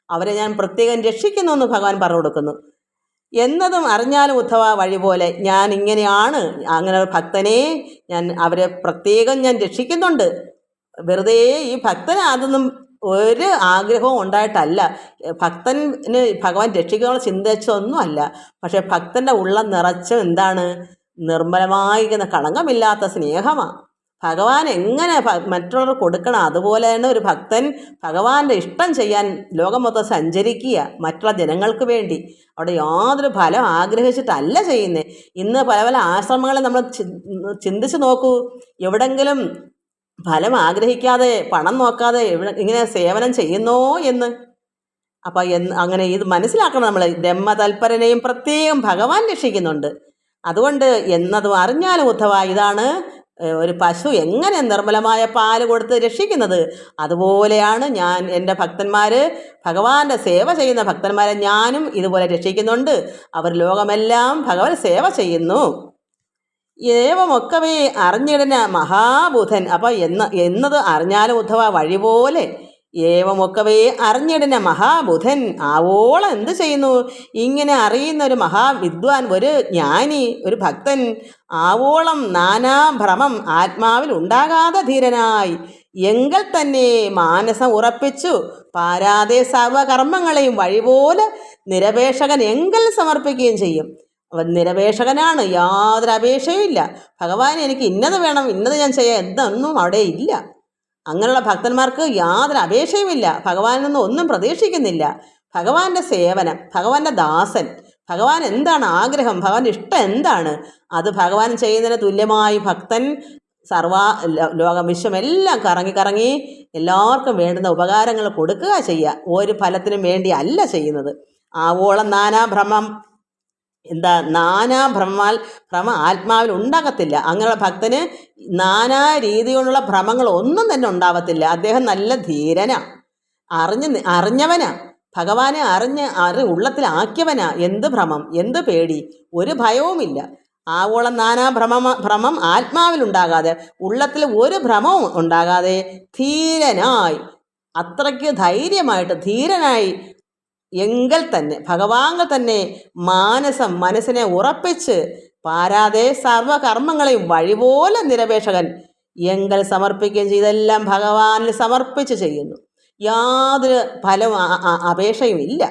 അവരെ ഞാൻ പ്രത്യേകം രക്ഷിക്കുന്നു എന്ന് ഭഗവാൻ പറഞ്ഞു കൊടുക്കുന്നു. എന്നതും അറിഞ്ഞാലും ഉദ്ധവ വഴി പോലെ ഞാൻ ഇങ്ങനെയാണ്, അങ്ങനെ ഒരു ഭക്തനെ അവരെ പ്രത്യേകം ഞാൻ രക്ഷിക്കുന്നുണ്ട്. വെറുതെ ഈ ഭക്തന് അതൊന്നും ഒരു ആഗ്രഹവും ഉണ്ടായിട്ടല്ല. ഭക്തന് ഭഗവാൻ രക്ഷിക്കാനുള്ള ചിന്തിച്ചൊന്നുമല്ല. പക്ഷെ ഭക്തൻ്റെ ഉള്ളം നിറച്ച് എന്താണ്, നിർമ്മലമായിരിക്കുന്ന കളങ്കമില്ലാത്ത സ്നേഹമാണ്. ഭഗവാൻ എങ്ങനെ മറ്റുള്ളവർ കൊടുക്കണം, അതുപോലെ തന്നെ ഒരു ഭക്തൻ ഭഗവാന്റെ ഇഷ്ടം ചെയ്യാൻ ലോകം മൊത്തം സഞ്ചരിക്കുക, മറ്റുള്ള ജനങ്ങൾക്ക് വേണ്ടി. അവിടെ യാതൊരു ഫലം ആഗ്രഹിച്ചിട്ടല്ല ചെയ്യുന്നത്. ഇന്ന് പല പല ആശ്രമങ്ങളെ നമ്മൾ ചിന്തിച്ച് നോക്കൂ, എവിടെങ്കിലും ഫലം ആഗ്രഹിക്കാതെ, പണം നോക്കാതെ ഇങ്ങനെ സേവനം ചെയ്യുന്നോ എന്ന്. അപ്പം അങ്ങനെ ഇത് മനസ്സിലാക്കണം നമ്മൾ. ബ്രഹ്മതൽപരനെയും പ്രത്യേകം ഭഗവാൻ രക്ഷിക്കുന്നുണ്ട്. അതുകൊണ്ട് എന്നതും അറിഞ്ഞാലും ഉദ്ധവ, ഇതാണ് ഒരു പശു എങ്ങനെ നിർമ്മലമായ പാല് കൊടുത്ത് രക്ഷിക്കുന്നത്, അതുപോലെയാണ് ഞാൻ എൻ്റെ ഭക്തന്മാർ, ഭഗവാന്റെ സേവ ചെയ്യുന്ന ഭക്തന്മാരെ ഞാനും ഇതുപോലെ രക്ഷിക്കുന്നുണ്ട്. അവർ ലോകമെല്ലാം ഭഗവത് സേവ ചെയ്യുന്നു. ഏവമൊക്കവേ അറിഞ്ഞിടന മഹാബുധൻ. അപ്പോൾ എന്നത് അറിഞ്ഞാലും ഉദ്ധവ വഴി പോലെ. ഏവമൊക്കവേ അറിഞ്ഞിടന മഹാബുധൻ ആവോളം എന്ത് ചെയ്യുന്നു, ഇങ്ങനെ അറിയുന്ന ഒരു മഹാവിദ്വാൻ, ഒരു ജ്ഞാനി, ഒരു ഭക്തൻ ആവോളം നാനാഭ്രമം ആത്മാവിൽ ഉണ്ടാകാതെ ധീരനായി എങ്കിൽ തന്നെ മാനസം ഉറപ്പിച്ചു പാരാതെ സർവകർമ്മങ്ങളെയും വഴിപോലെ നിരപേക്ഷകൻ എങ്കിൽ സമർപ്പിക്കുകയും ചെയ്യും. അവൻ നിരപേക്ഷകനാണ്, യാതൊരു അപേക്ഷയും ഇല്ല. ഭഗവാൻ എനിക്ക് ഇന്നത് വേണം, ഇന്നത് ഞാൻ ചെയ്യാം എന്തൊന്നും അവിടെ ഇല്ല. അങ്ങനെയുള്ള ഭക്തന്മാർക്ക് യാതൊരു അപേക്ഷയുമില്ല, ഭഗവാനിൽ നിന്ന് ഒന്നും പ്രതീക്ഷിക്കുന്നില്ല. ഭഗവാന്റെ സേവനം, ഭഗവാന്റെ ദാസൻ, ഭഗവാൻ എന്താണ് ആഗ്രഹം, ഭഗവാന്റെ ഇഷ്ടം എന്താണ്, അത് ഭഗവാൻ ചെയ്യുന്നതിന് തുല്യമായി ഭക്തൻ ലോകം വിശ്വമെല്ലാം കറങ്ങി എല്ലാവർക്കും വേണ്ടുന്ന ഉപകാരങ്ങൾ കൊടുക്കുക ചെയ്യുക. ഒരു ഫലത്തിനും വേണ്ടി അല്ല ചെയ്യുന്നത്. ആവോളം നാനാഭ്രമം ഭ്രമ ആത്മാവിൽ ഉണ്ടാകത്തില്ല. അങ്ങനെയുള്ള ഭക്തന് നാനാ രീതിയിലുള്ള ഭ്രമങ്ങൾ ഒന്നും തന്നെ ഉണ്ടാവത്തില്ല. അദ്ദേഹം നല്ല ധീരനാ, അറിഞ്ഞവനാ, ഭഗവാനെ ഉള്ളത്തിലാക്കിയവനാ. എന്ത് ഭ്രമം, എന്ത് പേടി, ഒരു ഭയവുമില്ല. ആവോളം ഭ്രമം ആത്മാവിൽ ഉണ്ടാകാതെ, ഉള്ളത്തിൽ ഒരു ഭ്രമവും ഉണ്ടാകാതെ ധീരനായി, അത്രയ്ക്ക് ധൈര്യമായിട്ട് ധീരനായി എങ്കിൽ തന്നെ ഭഗവാങ്ങൾ തന്നെ മനസ്സിനെ ഉറപ്പിച്ച് പാരാതെ സർവകർമ്മങ്ങളെയും വഴിപോലെ നിരപേക്ഷകൻ എങ്കിൽ സമർപ്പിക്കുകയും ചെയ്തെല്ലാം ഭഗവാനിൽ സമർപ്പിച്ച് ചെയ്യുന്നു. യാതൊരു ഫലവും അപേക്ഷയും ഇല്ല.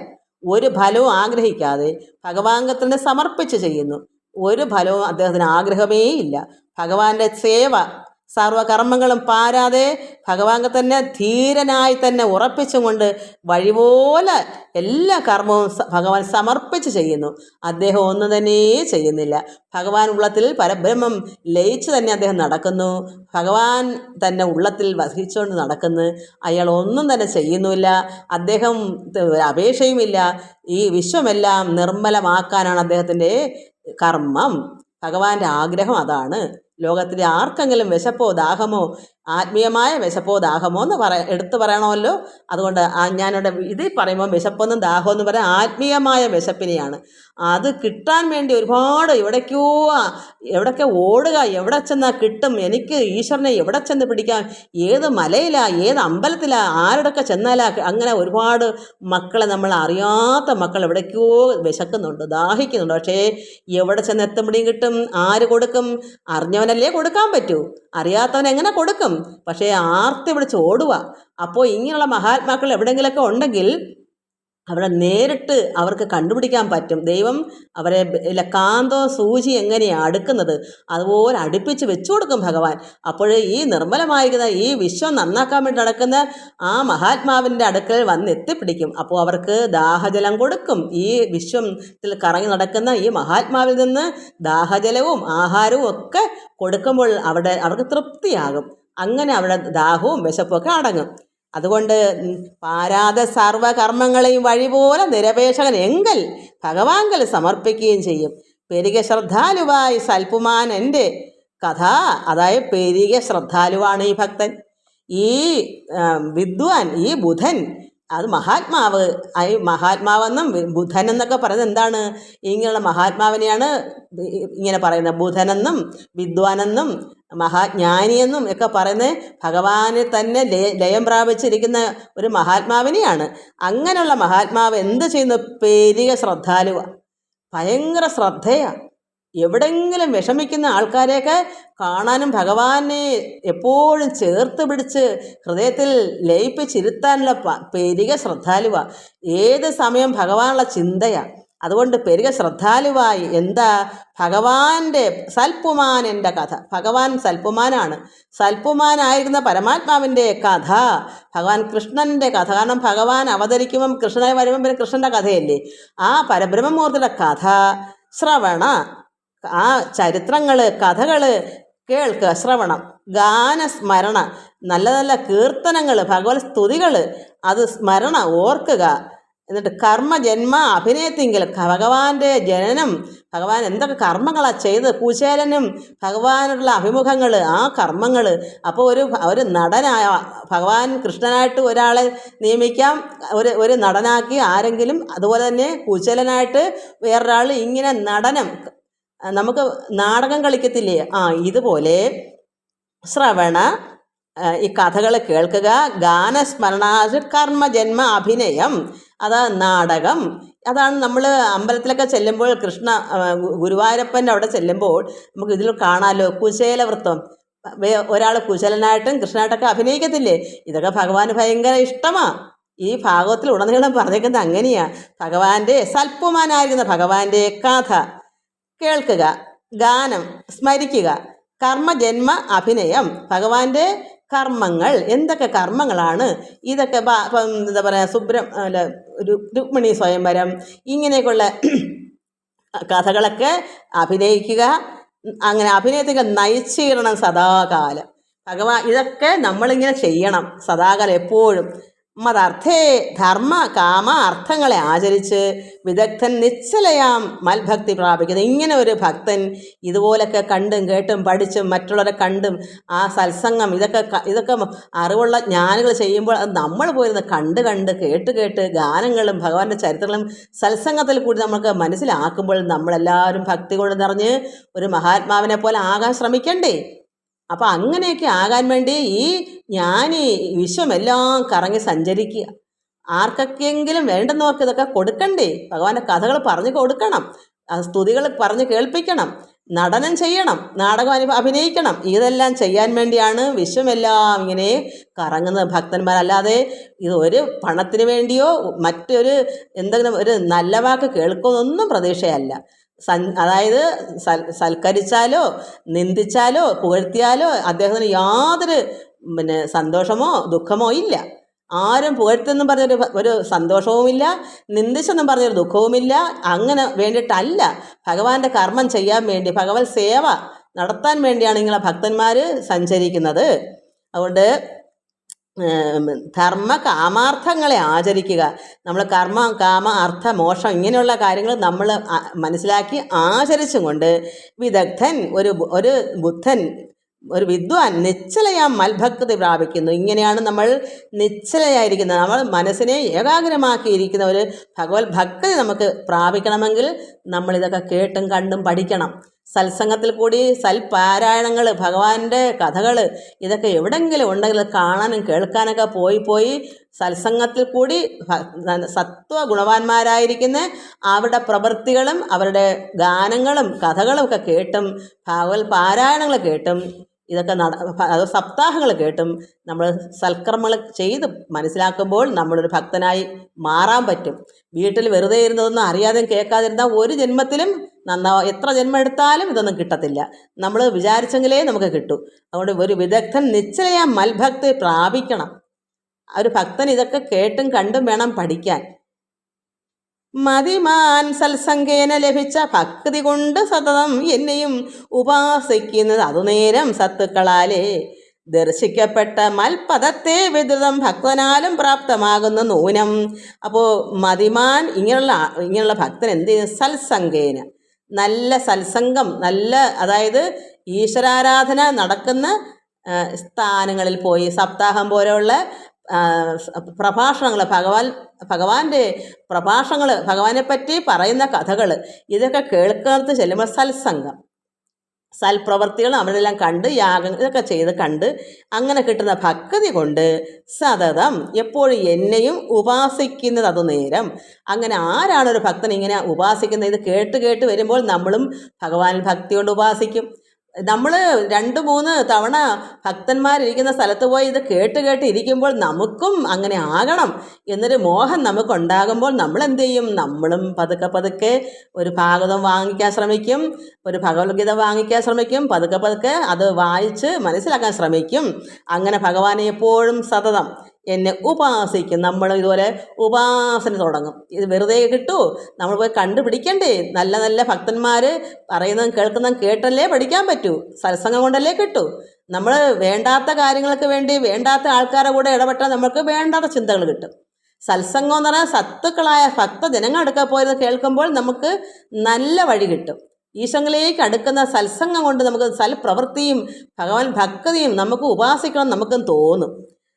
ഒരു ഫലവും ആഗ്രഹിക്കാതെ ഭഗവാങ്കത്തിന് സമർപ്പിച്ച് ചെയ്യുന്നു. ഒരു ഫലവും അദ്ദേഹത്തിന് ആഗ്രഹമേ ഇല്ല. ഭഗവാന്റെ സേവ, സർവകർമ്മങ്ങളും പാരാതെ ഭഗവാനെ തന്നെ ധീരനായി തന്നെ ഉറപ്പിച്ചും കൊണ്ട് വഴിപോലെ എല്ലാ കർമ്മവും ഭഗവാൻ സമർപ്പിച്ച് ചെയ്യുന്നു. അദ്ദേഹം ഒന്നും തന്നെ ചെയ്യുന്നില്ല. ഭഗവാൻ ഉള്ളത്തിൽ പരബ്രഹ്മം ലയിച്ച് തന്നെ അദ്ദേഹം നടക്കുന്നു. ഭഗവാൻ തന്നെ ഉള്ളത്തിൽ വഹിച്ചുകൊണ്ട് നടക്കുന്നു. അയാൾ ഒന്നും തന്നെ ചെയ്യുന്നില്ല. അദ്ദേഹം അപേക്ഷയുമില്ല. ഈ വിശ്വമെല്ലാം നിർമ്മലമാക്കാനാണ് അദ്ദേഹത്തിൻ്റെ കർമ്മം. ഭഗവാന്റെ ആഗ്രഹം അതാണ്. ലോകത്തിലെ ആർക്കെങ്കിലും വിശപ്പോ ദാഹമോ, ആത്മീയമായ വിശപ്പോ ദാഹമോ എന്ന് എടുത്തു പറയണമല്ലോ. അതുകൊണ്ട് ഞാനിവിടെ ഇതിൽ പറയുമ്പോൾ വിശപ്പെന്നും ദാഹമെന്നും പറയാൻ ആത്മീയമായ വിശപ്പിനെയാണ്. അത് കിട്ടാൻ വേണ്ടി ഒരുപാട് എവിടേക്കോ ഓടുക. എവിടെ ചെന്നാൽ കിട്ടും, എനിക്ക് ഈശ്വരനെ എവിടെ ചെന്ന് പിടിക്കാം, ഏത് മലയിലാ, ഏത് അമ്പലത്തിലാ, ആരുടെയൊക്കെ ചെന്നാലാ, അങ്ങനെ ഒരുപാട് മക്കളെ നമ്മൾ അറിയാത്ത മക്കൾ എവിടേക്കോ വിശക്കുന്നുണ്ട്, ദാഹിക്കുന്നുണ്ട്. പക്ഷേ എവിടെ ചെന്ന് എത്തുമ്പോഴേയും കിട്ടും. ആര് കൊടുക്കും? അറിഞ്ഞവനല്ലേ കൊടുക്കാൻ പറ്റൂ. അറിയാത്തവൻ എങ്ങനെ കൊടുക്കും? പക്ഷേ ആർത്തി വിളിച്ച് ഓടുക. അപ്പോൾ ഇങ്ങനെയുള്ള മഹാത്മാക്കൾ എവിടെയെങ്കിലുമൊക്കെ ഉണ്ടെങ്കിൽ അവിടെ നേരിട്ട് അവർക്ക് കണ്ടുപിടിക്കാൻ പറ്റും. ദൈവം അവരെ കാന്തോ സൂചി എങ്ങനെയാണ് അടുക്കുന്നത് അതുപോലെ അടുപ്പിച്ച് വെച്ചു കൊടുക്കും ഭഗവാൻ. അപ്പോൾ ഈ നിർമ്മലമായിരിക്കുന്ന ഈ വിശ്വം നന്നാക്കാൻ വേണ്ടി നടക്കുന്ന ആ മഹാത്മാവിൻ്റെ അടുക്കൽ വന്ന് എത്തിപ്പിടിക്കും. അപ്പോൾ അവർക്ക് ദാഹജലം കൊടുക്കും. ഈ വിശ്വത്തിൽ കറങ്ങി നടക്കുന്ന ഈ മഹാത്മാവിൽ നിന്ന് ദാഹജലവും ആഹാരവും ഒക്കെ കൊടുക്കുമ്പോൾ അവർക്ക് തൃപ്തിയാകും. അങ്ങനെ അവിടെ ദാഹവും വിശപ്പും ഒക്കെ അടങ്ങും. അതുകൊണ്ട് പാരാതെ സർവകർമ്മങ്ങളെയും വഴിപോലെ നിരപേക്ഷകൻ എങ്കൽ ഭഗവാങ്കൽ സമർപ്പിക്കുകയും ചെയ്യും. പെരിക ശ്രദ്ധാലുവായി സൽപുമാൻ എൻ്റെ കഥ. അതായത് പെരിക ശ്രദ്ധാലുവാണ് ഈ ഭക്തൻ, ഈ വിദ്വാൻ, ഈ ബുധൻ. അത് മഹാത്മാവ്. ഈ മഹാത്മാവെന്നും ബുധൻ എന്നൊക്കെ പറയുന്നത് എന്താണ്? ഇങ്ങനെയുള്ള മഹാത്മാവിനെയാണ് ഇങ്ങനെ പറയുന്നത്. ബുധനെന്നും വിദ്വാനെന്നും മഹാജ്ഞാനിയെന്നും ഒക്കെ പറയുന്നത് ഭഗവാനെ തന്നെ ലയം പ്രാപിച്ചിരിക്കുന്ന ഒരു മഹാത്മാവിനെയാണ്. അങ്ങനെയുള്ള മഹാത്മാവ് എന്ത് ചെയ്യുന്നു? പെരിക ശ്രദ്ധാലുവ, ഭയങ്കര ശ്രദ്ധയാണ്. എവിടെയെങ്കിലും വിഷമിക്കുന്ന ആൾക്കാരെയൊക്കെ കാണാനും ഭഗവാനെ എപ്പോഴും ചേർത്ത് പിടിച്ച് ഹൃദയത്തിൽ ലയിപ്പിച്ചിരുത്താനുള്ള പെരിക ശ്രദ്ധാലുവ. ഏത് സമയം ഭഗവാനുള്ള ചിന്തയാണ്. അതുകൊണ്ട് പെരിക ശ്രദ്ധാലുവായി എന്താ? ഭഗവാന്റെ സൽപുമാൻ എൻ്റെ കഥ. ഭഗവാൻ സൽപുമാനാണ്. സൽപുമാനായിരുന്ന പരമാത്മാവിൻ്റെ കഥ, ഭഗവാൻ കൃഷ്ണൻ്റെ കഥ. കാരണം ഭഗവാൻ അവതരിക്കുമ്പം കൃഷ്ണനായി വരുമ്പം പിന്നെ കൃഷ്ണൻ്റെ കഥയല്ലേ. ആ പരബ്രഹ്മമൂർത്തിയുടെ കഥ ശ്രവണ, ആ ചരിത്രങ്ങൾ, കഥകൾ കേൾക്കുക, ശ്രവണം. ഗാനസ്മരണ, നല്ല നല്ല കീർത്തനങ്ങൾ, ഭഗവത് സ്തുതികൾ, അത് സ്മരണ, ഓർക്കുക. എന്നിട്ട് കർമ്മജന്മ അഭിനയത്തിങ്കിൽ ഭഗവാന്റെ ജനനം, ഭഗവാൻ എന്തൊക്കെ കർമ്മങ്ങളാണ് ചെയ്ത്, കുചേലനും ഭഗവാനുള്ള അഭിമുഖങ്ങൾ, ആ കർമ്മങ്ങൾ. അപ്പോൾ ഒരു നടനായ ഭഗവാൻ കൃഷ്ണനായിട്ട് ഒരാളെ നിയമിക്കാം, ഒരു നടനാക്കി ആരെങ്കിലും. അതുപോലെ തന്നെ കുചേലനായിട്ട് വേറൊരാൾ. ഇങ്ങനെ നടനം, നമുക്ക് നാടകം കളിക്കത്തില്ലേ, ഇതുപോലെ ശ്രവണ, ഈ കഥകൾ കേൾക്കുക. ഗാനസ്മരണ, കർമ്മജന്മ അഭിനയം, അതാ നാടകം. അതാണ് നമ്മൾ അമ്പലത്തിലൊക്കെ ചെല്ലുമ്പോൾ, ഗുരുവായൂരപ്പൻ്റെ അവിടെ ചെല്ലുമ്പോൾ നമുക്ക് ഇതിൽ കാണാമല്ലോ കുചേലവൃത്തം. ഒരാൾ കുചേലനായിട്ടും കൃഷ്ണനായിട്ടൊക്കെ അഭിനയിക്കത്തില്ലേ. ഇതൊക്കെ ഭഗവാന് ഭയങ്കര ഇഷ്ടമാണ്. ഈ ഭാഗവത്തിൽ ഉടനീളം പറഞ്ഞേക്കുന്നത് അങ്ങനെയാണ്. ഭഗവാന്റെ സൽപുമാനായിരിക്കുന്ന ഭഗവാന്റെ കഥ കേൾക്കുക, ഗാനം സ്മരിക്കുക. കർമ്മജന്മ അഭിനയം, ഭഗവാന്റെ കർമ്മങ്ങൾ, എന്തൊക്കെ കർമ്മങ്ങളാണ് ഇതൊക്കെ. എന്താ പറയുക, രുക്മിണി സ്വയംവരം, ഇങ്ങനെയൊക്കെയുള്ള കഥകളൊക്കെ അഭിനയിക്കുക. അങ്ങനെ അഭിനയത്തിൻ്റെ നയിച്ചിടണം സദാകാലം. ഭഗവാൻ ഇതൊക്കെ നമ്മളിങ്ങനെ ചെയ്യണം സദാകാലം എപ്പോഴും. മതർത്ഥേ ധർമ്മ കാമ അർത്ഥങ്ങളെ ആചരിച്ച് വിദഗ്ധൻ നിശ്ചലയാം മൽഭക്തി പ്രാപിക്കുന്നത്. ഇങ്ങനെ ഒരു ഭക്തൻ ഇതുപോലൊക്കെ കണ്ടും കേട്ടും പഠിച്ചും മറ്റുള്ളവരെ കണ്ടും ആ സത്സംഗം ഇതൊക്കെ അറിവുള്ള ജ്ഞാനികൾ ചെയ്യുമ്പോൾ അത് നമ്മൾ പോയിരുന്ന് കണ്ട് കേട്ട് ഗാനങ്ങളും ഭഗവാന്റെ ചരിത്രങ്ങളും സത്സംഗത്തിൽ കൂടി നമുക്ക് മനസ്സിലാക്കുമ്പോൾ നമ്മളെല്ലാവരും ഭക്തി കൊണ്ട് നിറഞ്ഞ് ഒരു മഹാത്മാവിനെ പോലെ ആകാൻ ശ്രമിക്കണ്ടേ? അപ്പോൾ അങ്ങനെയൊക്കെ ആകാൻ വേണ്ടി ഈ ജ്ഞാനി വിശ്വമെല്ലാം കറങ്ങി സഞ്ചരിക്കുക. ആർക്കൊക്കെയെങ്കിലും വേണ്ടുന്നവർക്ക് ഇതൊക്കെ കൊടുക്കണ്ടേ? ഭഗവാന്റെ കഥകൾ പറഞ്ഞു കൊടുക്കണം, സ്തുതികൾ പറഞ്ഞ് കേൾപ്പിക്കണം, നടനം ചെയ്യണം, നാടകം അഭിനയിക്കണം. ഇതെല്ലാം ചെയ്യാൻ വേണ്ടിയാണ് വിശ്വമെല്ലാം ഇങ്ങനെ കറങ്ങുന്നത് ഭക്തന്മാരല്ലാതെ ഇത് ഒരു പണത്തിന് വേണ്ടിയോ മറ്റൊരു എന്തെങ്കിലും ഒരു നല്ല വാക്ക് കേൾക്കുമെന്നൊന്നും പ്രതീക്ഷയല്ല. അതായത് സൽക്കരിച്ചാലോ നിന്ദിച്ചാലോ പുകഴ്ത്തിയാലോ അദ്ദേഹത്തിന് യാതൊരു സന്തോഷമോ ദുഃഖമോ ഇല്ല. ആരും പുകഴ്ത്തെന്നും ഒരു സന്തോഷവുമില്ല, നിന്ദിച്ചെന്നും പറഞ്ഞൊരു ദുഃഖവുമില്ല. അങ്ങനെ വേണ്ടിയിട്ടല്ല, ഭഗവാന്റെ കർമ്മം ചെയ്യാൻ വേണ്ടി, ഭഗവത് സേവ നടത്താൻ വേണ്ടിയാണ് ഇങ്ങനെ ഭക്തന്മാർ സഞ്ചരിക്കുന്നത്. അതുകൊണ്ട് ധർമ്മ കാമാർത്ഥങ്ങളെ ആചരിക്കുക. നമ്മൾ കർമ്മ കാമ അർത്ഥ മോക്ഷം ഇങ്ങനെയുള്ള കാര്യങ്ങൾ നമ്മൾ മനസ്സിലാക്കി ആചരിച്ചും കൊണ്ട് വിദഗ്ധൻ ഒരു ബുദ്ധൻ ഒരു വിദ്വാൻ നിശ്ചലയാം മൽഭക്തി പ്രാപിക്കുന്നു. ഇങ്ങനെയാണ് നമ്മൾ നിശ്ചലയായിരിക്കുന്നത്. നമ്മൾ മനസ്സിനെ ഏകാഗ്രമാക്കിയിരിക്കുന്ന ഒരു ഭഗവത് ഭക്തി നമുക്ക് പ്രാപിക്കണമെങ്കിൽ നമ്മളിതൊക്കെ കേട്ടും കണ്ടും പഠിക്കണം. സത്സംഗത്തിൽ കൂടി സൽപാരായണങ്ങൾ, ഭഗവാന്റെ കഥകൾ ഇതൊക്കെ എവിടെയെങ്കിലും ഉണ്ടെങ്കിൽ കാണാനും കേൾക്കാനൊക്കെ പോയി സത്സംഗത്തിൽ കൂടി സത്വ ഗുണവാന്മാരായിരിക്കുന്ന അവരുടെ പ്രവൃത്തികളും അവരുടെ ഗാനങ്ങളും കഥകളും ഒക്കെ കേട്ടും ഭഗവത് പാരായണങ്ങൾ കേട്ടും ഇതൊക്കെ അത് സപ്താഹങ്ങൾ കേട്ടും നമ്മൾ സൽക്കർമ്മങ്ങൾ ചെയ്ത് മനസ്സിലാക്കുമ്പോൾ നമ്മളൊരു ഭക്തനായി മാറാൻ പറ്റും. വീട്ടിൽ വെറുതെ ഇരുന്നതൊന്നും അറിയാതെയും കേൾക്കാതിരുന്നാൽ ഒരു ജന്മത്തിലും എത്ര ജന്മം എടുത്താലും ഇതൊന്നും കിട്ടത്തില്ല. നമ്മൾ വിചാരിച്ചെങ്കിലേ നമുക്ക് കിട്ടൂ. അതുകൊണ്ട് ഒരു വിദഗ്ധൻ നിശ്ചയ മൽഭക്തി പ്രാപിക്കണം. ഒരു ഭക്തൻ ഇതൊക്കെ കേട്ടും കണ്ടും വേണം പഠിക്കാൻ. മതിമാൻ സത്സംഗേന ലഭിച്ച ഭക്തി കൊണ്ട് സതതം എന്നെയും ഉപാസിക്കുന്നത് അതുനേരം സത്തുക്കളാലേ ദർശിക്കപ്പെട്ട മൽപദത്തെ വിദ്രുതം ഭക്തനാലും പ്രാപ്തമാകുന്ന നൂനം. അപ്പോൾ മതിമാൻ ഇങ്ങനെയുള്ള ഭക്തൻ എന്ത് ചെയ്യും? സത്സംഗേന, നല്ല സത്സംഗം, നല്ല അതായത് ഈശ്വരാരാധന നടക്കുന്ന സ്ഥാനങ്ങളിൽ പോയി സപ്താഹം പോലെയുള്ള പ്രഭാഷണങ്ങൾ, ഭഗവാന്റെ പ്രഭാഷണങ്ങൾ, ഭഗവാനെ പറ്റി പറയുന്ന കഥകൾ ഇതൊക്കെ കേൾക്കാത്ത ചെല്ലുമ്പോൾ സത്സംഗം, സൽപ്രവർത്തികൾ അവരെല്ലാം കണ്ട് യാഗം ഇതൊക്കെ ചെയ്ത് കണ്ട് അങ്ങനെ കിട്ടുന്ന ഭക്തി കൊണ്ട് സതതം എപ്പോഴും എന്നെയും ഉപാസിക്കുന്നത് അത് നേരം. അങ്ങനെ ആരാണൊരു ഭക്തൻ ഇങ്ങനെ ഉപാസിക്കുന്നത്? ഇത് കേട്ട് വരുമ്പോൾ നമ്മളും ഭഗവാൻ ഭക്തി കൊണ്ട് ഉപാസിക്കും. നമ്മൾ 2-3 തവണ ഭക്തന്മാരിരിക്കുന്ന സ്ഥലത്ത് പോയി ഇത് കേട്ട് ഇരിക്കുമ്പോൾ നമുക്കും അങ്ങനെ ആകണം എന്നൊരു മോഹം നമുക്കുണ്ടാകുമ്പോൾ നമ്മൾ എന്ത് ചെയ്യും? നമ്മളും പതുക്കെ ഒരു ഭാഗവതം വാങ്ങിക്കാൻ ശ്രമിക്കും, ഒരു ഭഗവത്ഗീത വാങ്ങിക്കാൻ ശ്രമിക്കും, പതുക്കെ അത് വായിച്ച് മനസ്സിലാക്കാൻ ശ്രമിക്കും. അങ്ങനെ ഭഗവാനെ എപ്പോഴും സതതം എന്നെ ഉപാസിക്കും. നമ്മൾ ഇതുപോലെ ഉപാസന തുടങ്ങും. ഇത് വെറുതെ കിട്ടൂ, നമ്മൾ പോയി കണ്ടുപിടിക്കണ്ടേ? നല്ല ഭക്തന്മാർ പറയുന്നതും കേൾക്കുന്നതും കേട്ടല്ലേ പഠിക്കാൻ പറ്റൂ. സത്സംഗം കൊണ്ടല്ലേ കിട്ടൂ. നമ്മൾ വേണ്ടാത്ത കാര്യങ്ങൾക്ക് വേണ്ടി വേണ്ടാത്ത ആൾക്കാരുടെ കൂടെ ഇടപെട്ടാൽ നമുക്ക് വേണ്ടാത്ത ചിന്തകൾ കിട്ടും. സത്സംഗം എന്ന് പറഞ്ഞാൽ സത്തുക്കളായ ഭക്തജനങ്ങൾ അടുക്ക പോയത് കേൾക്കുമ്പോൾ നമുക്ക് നല്ല വഴി കിട്ടും. ഈശ്വരനിലേക്ക് അടുക്കുന്ന സത്സംഗം കൊണ്ട് നമുക്ക് സൽപ്രവൃത്തിയും ഭഗവാൻ ഭക്തിയും നമുക്ക് ഉപാസിക്കണം നമുക്കും തോന്നും.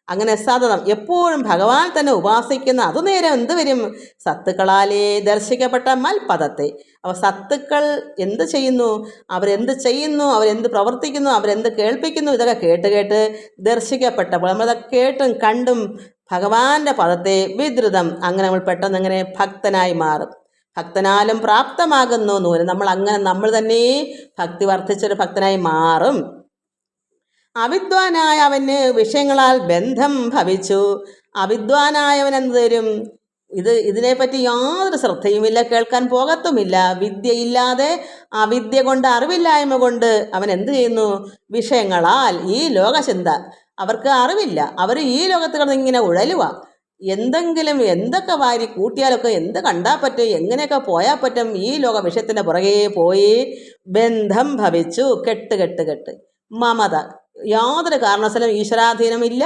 അങ്ങനെ സതതം എപ്പോഴും ഭഗവാൻ തന്നെ ഉപാസിക്കുന്ന അതുനേരം എന്ത് വരും? സത്തുക്കളാലേ ദർശിക്കപ്പെട്ട മൽപദത്തെ. അപ്പോൾ സത്തുക്കൾ എന്ത് ചെയ്യുന്നു, അവരെന്ത് പ്രവർത്തിക്കുന്നു, അവരെന്ത് കേൾപ്പിക്കുന്നു, ഇതൊക്കെ കേട്ട് ദർശിക്കപ്പെട്ടപ്പോൾ നമ്മളതൊക്കെ കേട്ടും കണ്ടും ഭഗവാന്റെ പദത്തെ വിദ്രുതം അങ്ങനെ നമ്മൾ പെട്ടെന്ന് അങ്ങനെ ഭക്തനായി മാറും. ഭക്തനാലും പ്രാപ്തമാകുന്നു നൂല്. നമ്മൾ തന്നെ ഭക്തി വർദ്ധിച്ചൊരു ഭക്തനായി മാറും. അവിദ്വാനായ അവന് വിഷയങ്ങളാൽ ബന്ധം ഭവിച്ചു. അവിദ്വാനായവൻ എന്ത് തരും? ഇതിനെപ്പറ്റി യാതൊരു ശ്രദ്ധയുമില്ല, കേൾക്കാൻ പോകത്തുമില്ല. വിദ്യയില്ലാതെ അവിദ്യ കൊണ്ട് അറിവില്ലായ്മ കൊണ്ട് അവൻ എന്ത് ചെയ്യുന്നു? വിഷയങ്ങളാൽ ഈ ലോകചിന്ത, അവർക്ക് അറിവില്ല, അവർ ഈ ലോകത്ത് കിടന്ന് ഇങ്ങനെ ഉഴലുക. എന്തൊക്കെ വാരി കൂട്ടിയാലൊക്കെ എന്ത് കണ്ടാൽ പറ്റും, എങ്ങനെയൊക്കെ പോയാൽ പറ്റും, ഈ ലോക വിഷയത്തിൻ്റെ പുറകെ പോയി ബന്ധം ഭവിച്ചു. കെട്ട് മമത, യാതൊരു കാരണവശാലും ഈശ്വരാധീനമില്ല,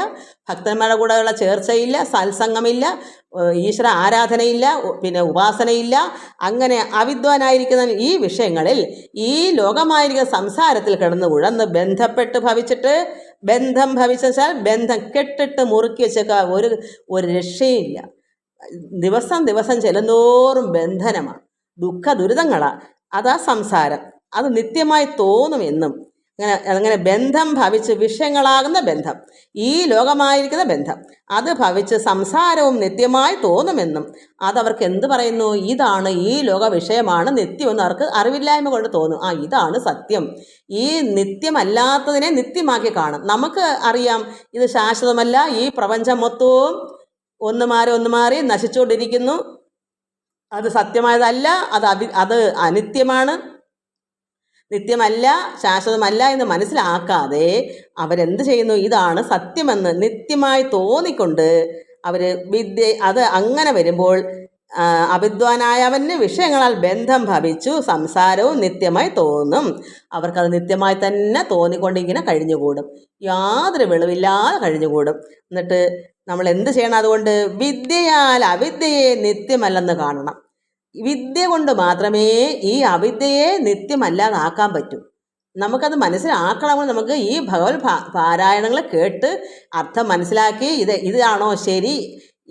ഭക്തന്മാരുടെ കൂടെയുള്ള ചേർച്ചയില്ല, സത്സംഗമില്ല, ഈശ്വര ആരാധനയില്ല, പിന്നെ ഉപാസനയില്ല. അങ്ങനെ അവിദ്വാനായിരിക്കുന്ന ഈ വിഷയങ്ങളിൽ ഈ ലോകമായിരിക്കുന്ന സംസാരത്തിൽ കിടന്ന് ഉഴന്ന് ബന്ധപ്പെട്ട് ഭവിച്ചിട്ട്, ബന്ധം ഭവിച്ചാൽ ബന്ധം കെട്ടിട്ട് മുറുക്കി വെച്ചേക്കുക, ഒരു രക്ഷയില്ല. ദിവസം ചെല്ലുന്തോറും ബന്ധനമാണ്, ദുരിതങ്ങളാണ്. അതാ സംസാരം. അത് നിത്യമായി തോന്നുമെന്നും. അങ്ങനെ ബന്ധം ഭവിച്ച് വിഷയങ്ങളാകുന്ന ബന്ധം, ഈ ലോകമായിരിക്കുന്ന ബന്ധം അത് ഭവിച്ച് സംസാരവും നിത്യമായി തോന്നുമെന്നും അതവർക്ക് എന്ത് പറയുന്നു? ഇതാണ് ഈ ലോക വിഷയമാണ് നിത്യമെന്ന് അവർക്ക് അറിവില്ലായ്മ കൊണ്ട് തോന്നും. ഇതാണ് സത്യം. ഈ നിത്യമല്ലാത്തതിനെ നിത്യമാക്കി കാണും. നമുക്ക് അറിയാം ഇത് ശാശ്വതമല്ല, ഈ പ്രപഞ്ചം മൊത്തവും ഒന്ന് മാറി നശിച്ചുകൊണ്ടിരിക്കുന്നു, അത് സത്യമായതല്ല, അത് അനിത്യമാണ്. നിത്യമല്ല, ശാശ്വതമല്ല എന്ന് മനസ്സിലാക്കാതെ അവരെന്ത് ചെയ്യുന്നു? ഇതാണ് സത്യമെന്ന് നിത്യമായി തോന്നിക്കൊണ്ട് അവർ അത് അങ്ങനെ വരുമ്പോൾ അവിദ്വാനായവന് വിഷയങ്ങളാൽ ബന്ധം ഭവിച്ചു സംസാരവും നിത്യമായി തോന്നും. അവർക്കത് നിത്യമായി തന്നെ തോന്നിക്കൊണ്ടിങ്ങനെ കഴിഞ്ഞുകൂടും, യാതൊരു വെളിവില്ലാതെ കഴിഞ്ഞുകൂടും. എന്നിട്ട് നമ്മൾ എന്ത് ചെയ്യണം? അതുകൊണ്ട് വിദ്യയാൽ അവിദ്യയെ നിത്യമല്ലെന്ന് കാണണം. വിദ്യ കൊണ്ട് മാത്രമേ ഈ അവിദ്യയെ നിത്യമല്ലാതാക്കാൻ പറ്റൂ. നമുക്കത് മനസ്സിലാക്കണമെങ്കിൽ നമുക്ക് ഈ ഭഗവത് പാരായണങ്ങൾ കേട്ട് അർത്ഥം മനസ്സിലാക്കി ഇതാണോ ശരി,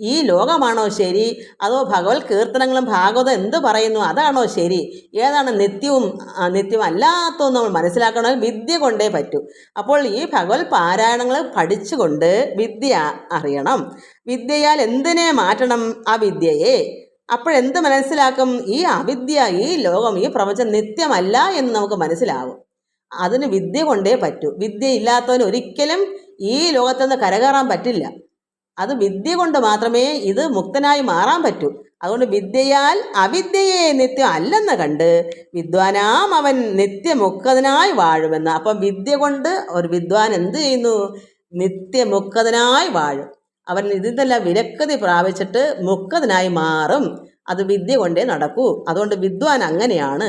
ഈ ലോകമാണോ ശരി, അതോ ഭഗവത് കീർത്തനങ്ങളും ഭാഗവതം എന്ത് പറയുന്നു അതാണോ ശരി, ഏതാണ് നിത്യവും അല്ലാത്തതും നമ്മൾ മനസ്സിലാക്കണമെങ്കിൽ വിദ്യ കൊണ്ടേ പറ്റൂ. അപ്പോൾ ഈ ഭഗവത് പാരായണങ്ങൾ പഠിച്ചുകൊണ്ട് വിദ്യ അറിയണം. വിദ്യയാൽ എന്തിനെ മാറ്റണം? അവിദ്യയെ. അപ്പോഴെന്ത് മനസ്സിലാക്കും? ഈ അവിദ്യ, ഈ ലോകം, ഈ പ്രപഞ്ചം നിത്യമല്ല എന്ന് നമുക്ക് മനസ്സിലാവും. അതിന് വിദ്യ കൊണ്ടേ പറ്റൂ. വിദ്യ ഇല്ലാത്തവന് ഒരിക്കലും ഈ ലോകത്തു നിന്ന് കരകയറാൻ പറ്റില്ല. അത് വിദ്യ കൊണ്ട് മാത്രമേ ഇത് മുക്തനായി മാറാൻ പറ്റൂ. അതുകൊണ്ട് വിദ്യയാൽ അവിദ്യയെ നിത്യം അല്ലെന്ന് കണ്ട് വിദ്വാനാം അവൻ നിത്യമുക്തനായി വാഴുമെന്ന്. അപ്പം വിദ്യ കൊണ്ട് ഒരു വിദ്വാൻ എന്ത് ചെയ്യുന്നു? നിത്യമുക്തനായി വാഴും. അവൻ ഇതിനെല്ലാം വിരക്തി പ്രാപിച്ചിട്ട് മുക്തനായി മാറും. അത് വിദ്യ കൊണ്ടേ നടക്കൂ. അതുകൊണ്ട് വിദ്വാൻ അങ്ങനെയാണ്.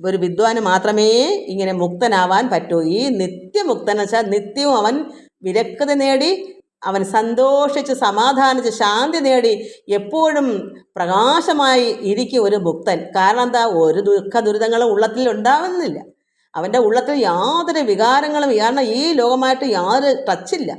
ഒരു വിദ്വാന് മാത്രമേ ഇങ്ങനെ മുക്തനാവാൻ പറ്റൂ. ഈ നിത്യമുക്തനെന്ന് വെച്ചാൽ നിത്യവും അവൻ വിരക്തി നേടി, അവൻ സന്തോഷിച്ച് സമാധാനിച്ച് ശാന്തി നേടി എപ്പോഴും പ്രകാശമായി ഇരിക്കും ഒരു മുക്തൻ. കാരണം എന്താ? ഒരു ദുരിതങ്ങളും ഉള്ളത്തിൽ ഉണ്ടാവുന്നില്ല. അവൻ്റെ ഉള്ളത്തിൽ യാതൊരു വികാരങ്ങളും, കാരണം ഈ ലോകമായിട്ട് യാതൊരു ടച്ചില്ല.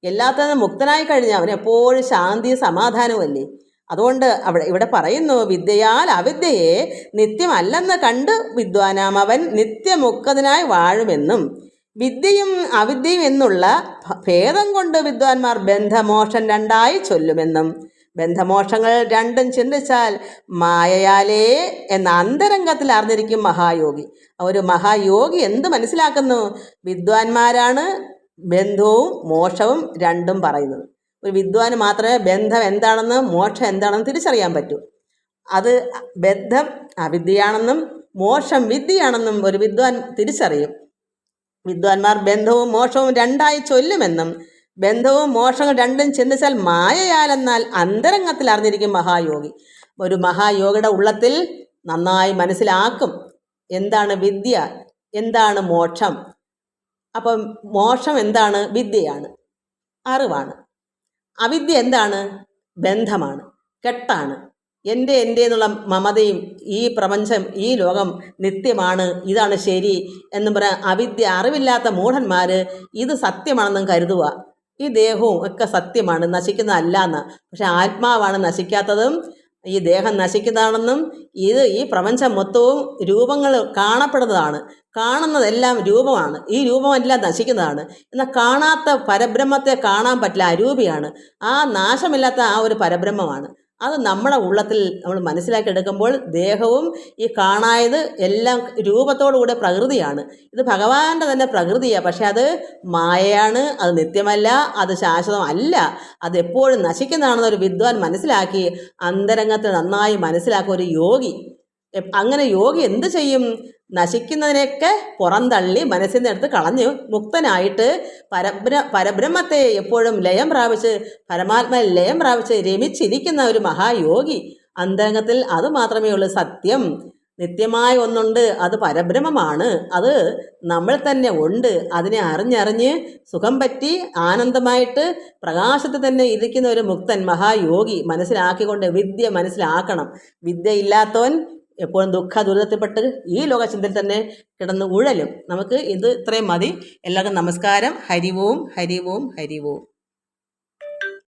എല്ലാത്തിനും മുക്തനായി കഴിഞ്ഞാൽ അവൻ എപ്പോഴും ശാന്തി സമാധാനവുമല്ലേ. അതുകൊണ്ട് ഇവിടെ പറയുന്നു, വിദ്യയാൽ അവിദ്യയെ നിത്യമല്ലെന്ന് കണ്ട് വിദ്വാനാം അവൻ നിത്യമുക്തനായി വാഴുമെന്നും. വിദ്യയും അവിദ്യയും എന്നുള്ള ഭേദം കൊണ്ട് വിദ്വാൻമാർ ബന്ധമോക്ഷം രണ്ടായി ചൊല്ലുമെന്നും. ബന്ധമോക്ഷങ്ങൾ രണ്ടും ചിന്തിച്ചാൽ മായയാലേ എന്ന അന്തരംഗത്തിൽ അറിഞ്ഞിരിക്കും മഹായോഗി. ഒരു മഹായോഗി എന്ത് മനസ്സിലാക്കുന്നു? വിദ്വാൻമാരാണ് ബന്ധവും മോക്ഷവും രണ്ടും പറയുന്നത്. ഒരു വിദ്വാന് മാത്രമേ ബന്ധം എന്താണെന്ന് മോക്ഷം എന്താണെന്ന് തിരിച്ചറിയാൻ പറ്റൂ. അത് ബന്ധം അവിദ്യയാണെന്നും മോക്ഷം വിദ്യയാണെന്നും ഒരു വിദ്വാൻ തിരിച്ചറിയും. വിദ്വാൻമാർ ബന്ധവും മോക്ഷവും രണ്ടായി ചൊല്ലുമെന്നും. ബന്ധവും മോക്ഷവും രണ്ടും ചിന്തിച്ചാൽ മായയാലെന്നാൽ അന്തരംഗത്തിൽ അറിഞ്ഞിരിക്കും മഹായോഗി. ഒരു മഹായോഗിയുടെ ഉള്ളത്തിൽ നന്നായി മനസ്സിലാക്കും എന്താണ് വിദ്യ, എന്താണ് മോക്ഷം. അപ്പം മോക്ഷം എന്താണ്? വിദ്യയാണ്, അറിവാണ്. അവിദ്യ എന്താണ്? ബന്ധമാണ്, കെട്ടാണ്. എൻ്റെ എന്നുള്ള മമതയും ഈ പ്രപഞ്ചം, ഈ ലോകം നിത്യമാണ്, ഇതാണ് ശരി എന്നും പറയാൻ അവിദ്യ, അറിവില്ലാത്ത മൂഢന്മാർ ഇത് സത്യമാണെന്നും കരുതുക. ഈ ദേഹവും ഒക്കെ സത്യമാണ്, നശിക്കുന്നതല്ല എന്ന്. പക്ഷെ ആത്മാവാണ് നശിക്കാത്തതും ഈ ദേഹം നശിക്കുന്നതാണെന്നും ഈ പ്രപഞ്ചം മൊത്തവും രൂപങ്ങൾ കാണപ്പെടുന്നതാണ്. കാണുന്നതെല്ലാം രൂപമാണ്, ഈ രൂപമെല്ലാം നശിക്കുന്നതാണ്. എന്നാൽ കാണാത്ത പരബ്രഹ്മത്തെ കാണാൻ പറ്റില്ല, അരൂപിയാണ്. ആ നാശമില്ലാത്ത ആ ഒരു പരബ്രഹ്മമാണ്. അത് നമ്മുടെ ഉള്ളത്തിൽ നമ്മൾ മനസ്സിലാക്കി എടുക്കുമ്പോൾ ദേഹവും ഈ കാണായത് എല്ലാം രൂപത്തോടുകൂടെ പ്രകൃതിയാണ്. ഇത് ഭഗവാന്റെ തന്നെ പ്രകൃതിയാണ്. പക്ഷെ അത് മായയാണ്, അത് നിത്യമല്ല, അത് ശാശ്വതമല്ല, അത് എപ്പോഴും നശിക്കുന്നതാണെന്ന് ഒരു വിദ്വാൻ മനസ്സിലാക്കി അന്തരംഗത്തിൽ നന്നായി മനസ്സിലാക്കുക ഒരു യോഗി. അങ്ങനെ യോഗി എന്ത് ചെയ്യും? നശിക്കുന്നതിനെയൊക്കെ പുറന്തള്ളി മനസ്സിൽ നിന്ന് എടുത്ത് കളഞ്ഞ് മുക്തനായിട്ട് പരബ്രഹ്മത്തെ എപ്പോഴും ലയം പ്രാപിച്ച്, പരമാത്മാവിൽ ലയം പ്രാപിച്ച് രമിച്ചിരിക്കുന്ന ഒരു മഹായോഗി. അന്തരംഗത്തിൽ അത് മാത്രമേ ഉള്ളൂ സത്യം. നിത്യമായ ഒന്നുണ്ട്, അത് പരബ്രഹ്മമാണ്, അത് നമ്മൾ തന്നെ ഉണ്ട്. അതിനെ അറിഞ്ഞറിഞ്ഞ് സുഖം പറ്റി ആനന്ദമായിട്ട് പ്രകാശത്തിൽ തന്നെ ഇരിക്കുന്ന ഒരു മുക്തൻ മഹായോഗി മനസ്സിലാക്കിക്കൊണ്ട് വിദ്യ മനസ്സിലാക്കണം. വിദ്യ ഇല്ലാത്തവൻ എപ്പോഴും ദുരിതത്തിൽപ്പെട്ട് ഈ ലോകചിന്തയിൽ തന്നെ കിടന്ന് ഉഴലും. നമുക്ക് ഇത് ഇത്രയും മതി. എല്ലാവർക്കും നമസ്കാരം. ഹരി ഓം, ഹരി ഓം, ഹരി ഓം.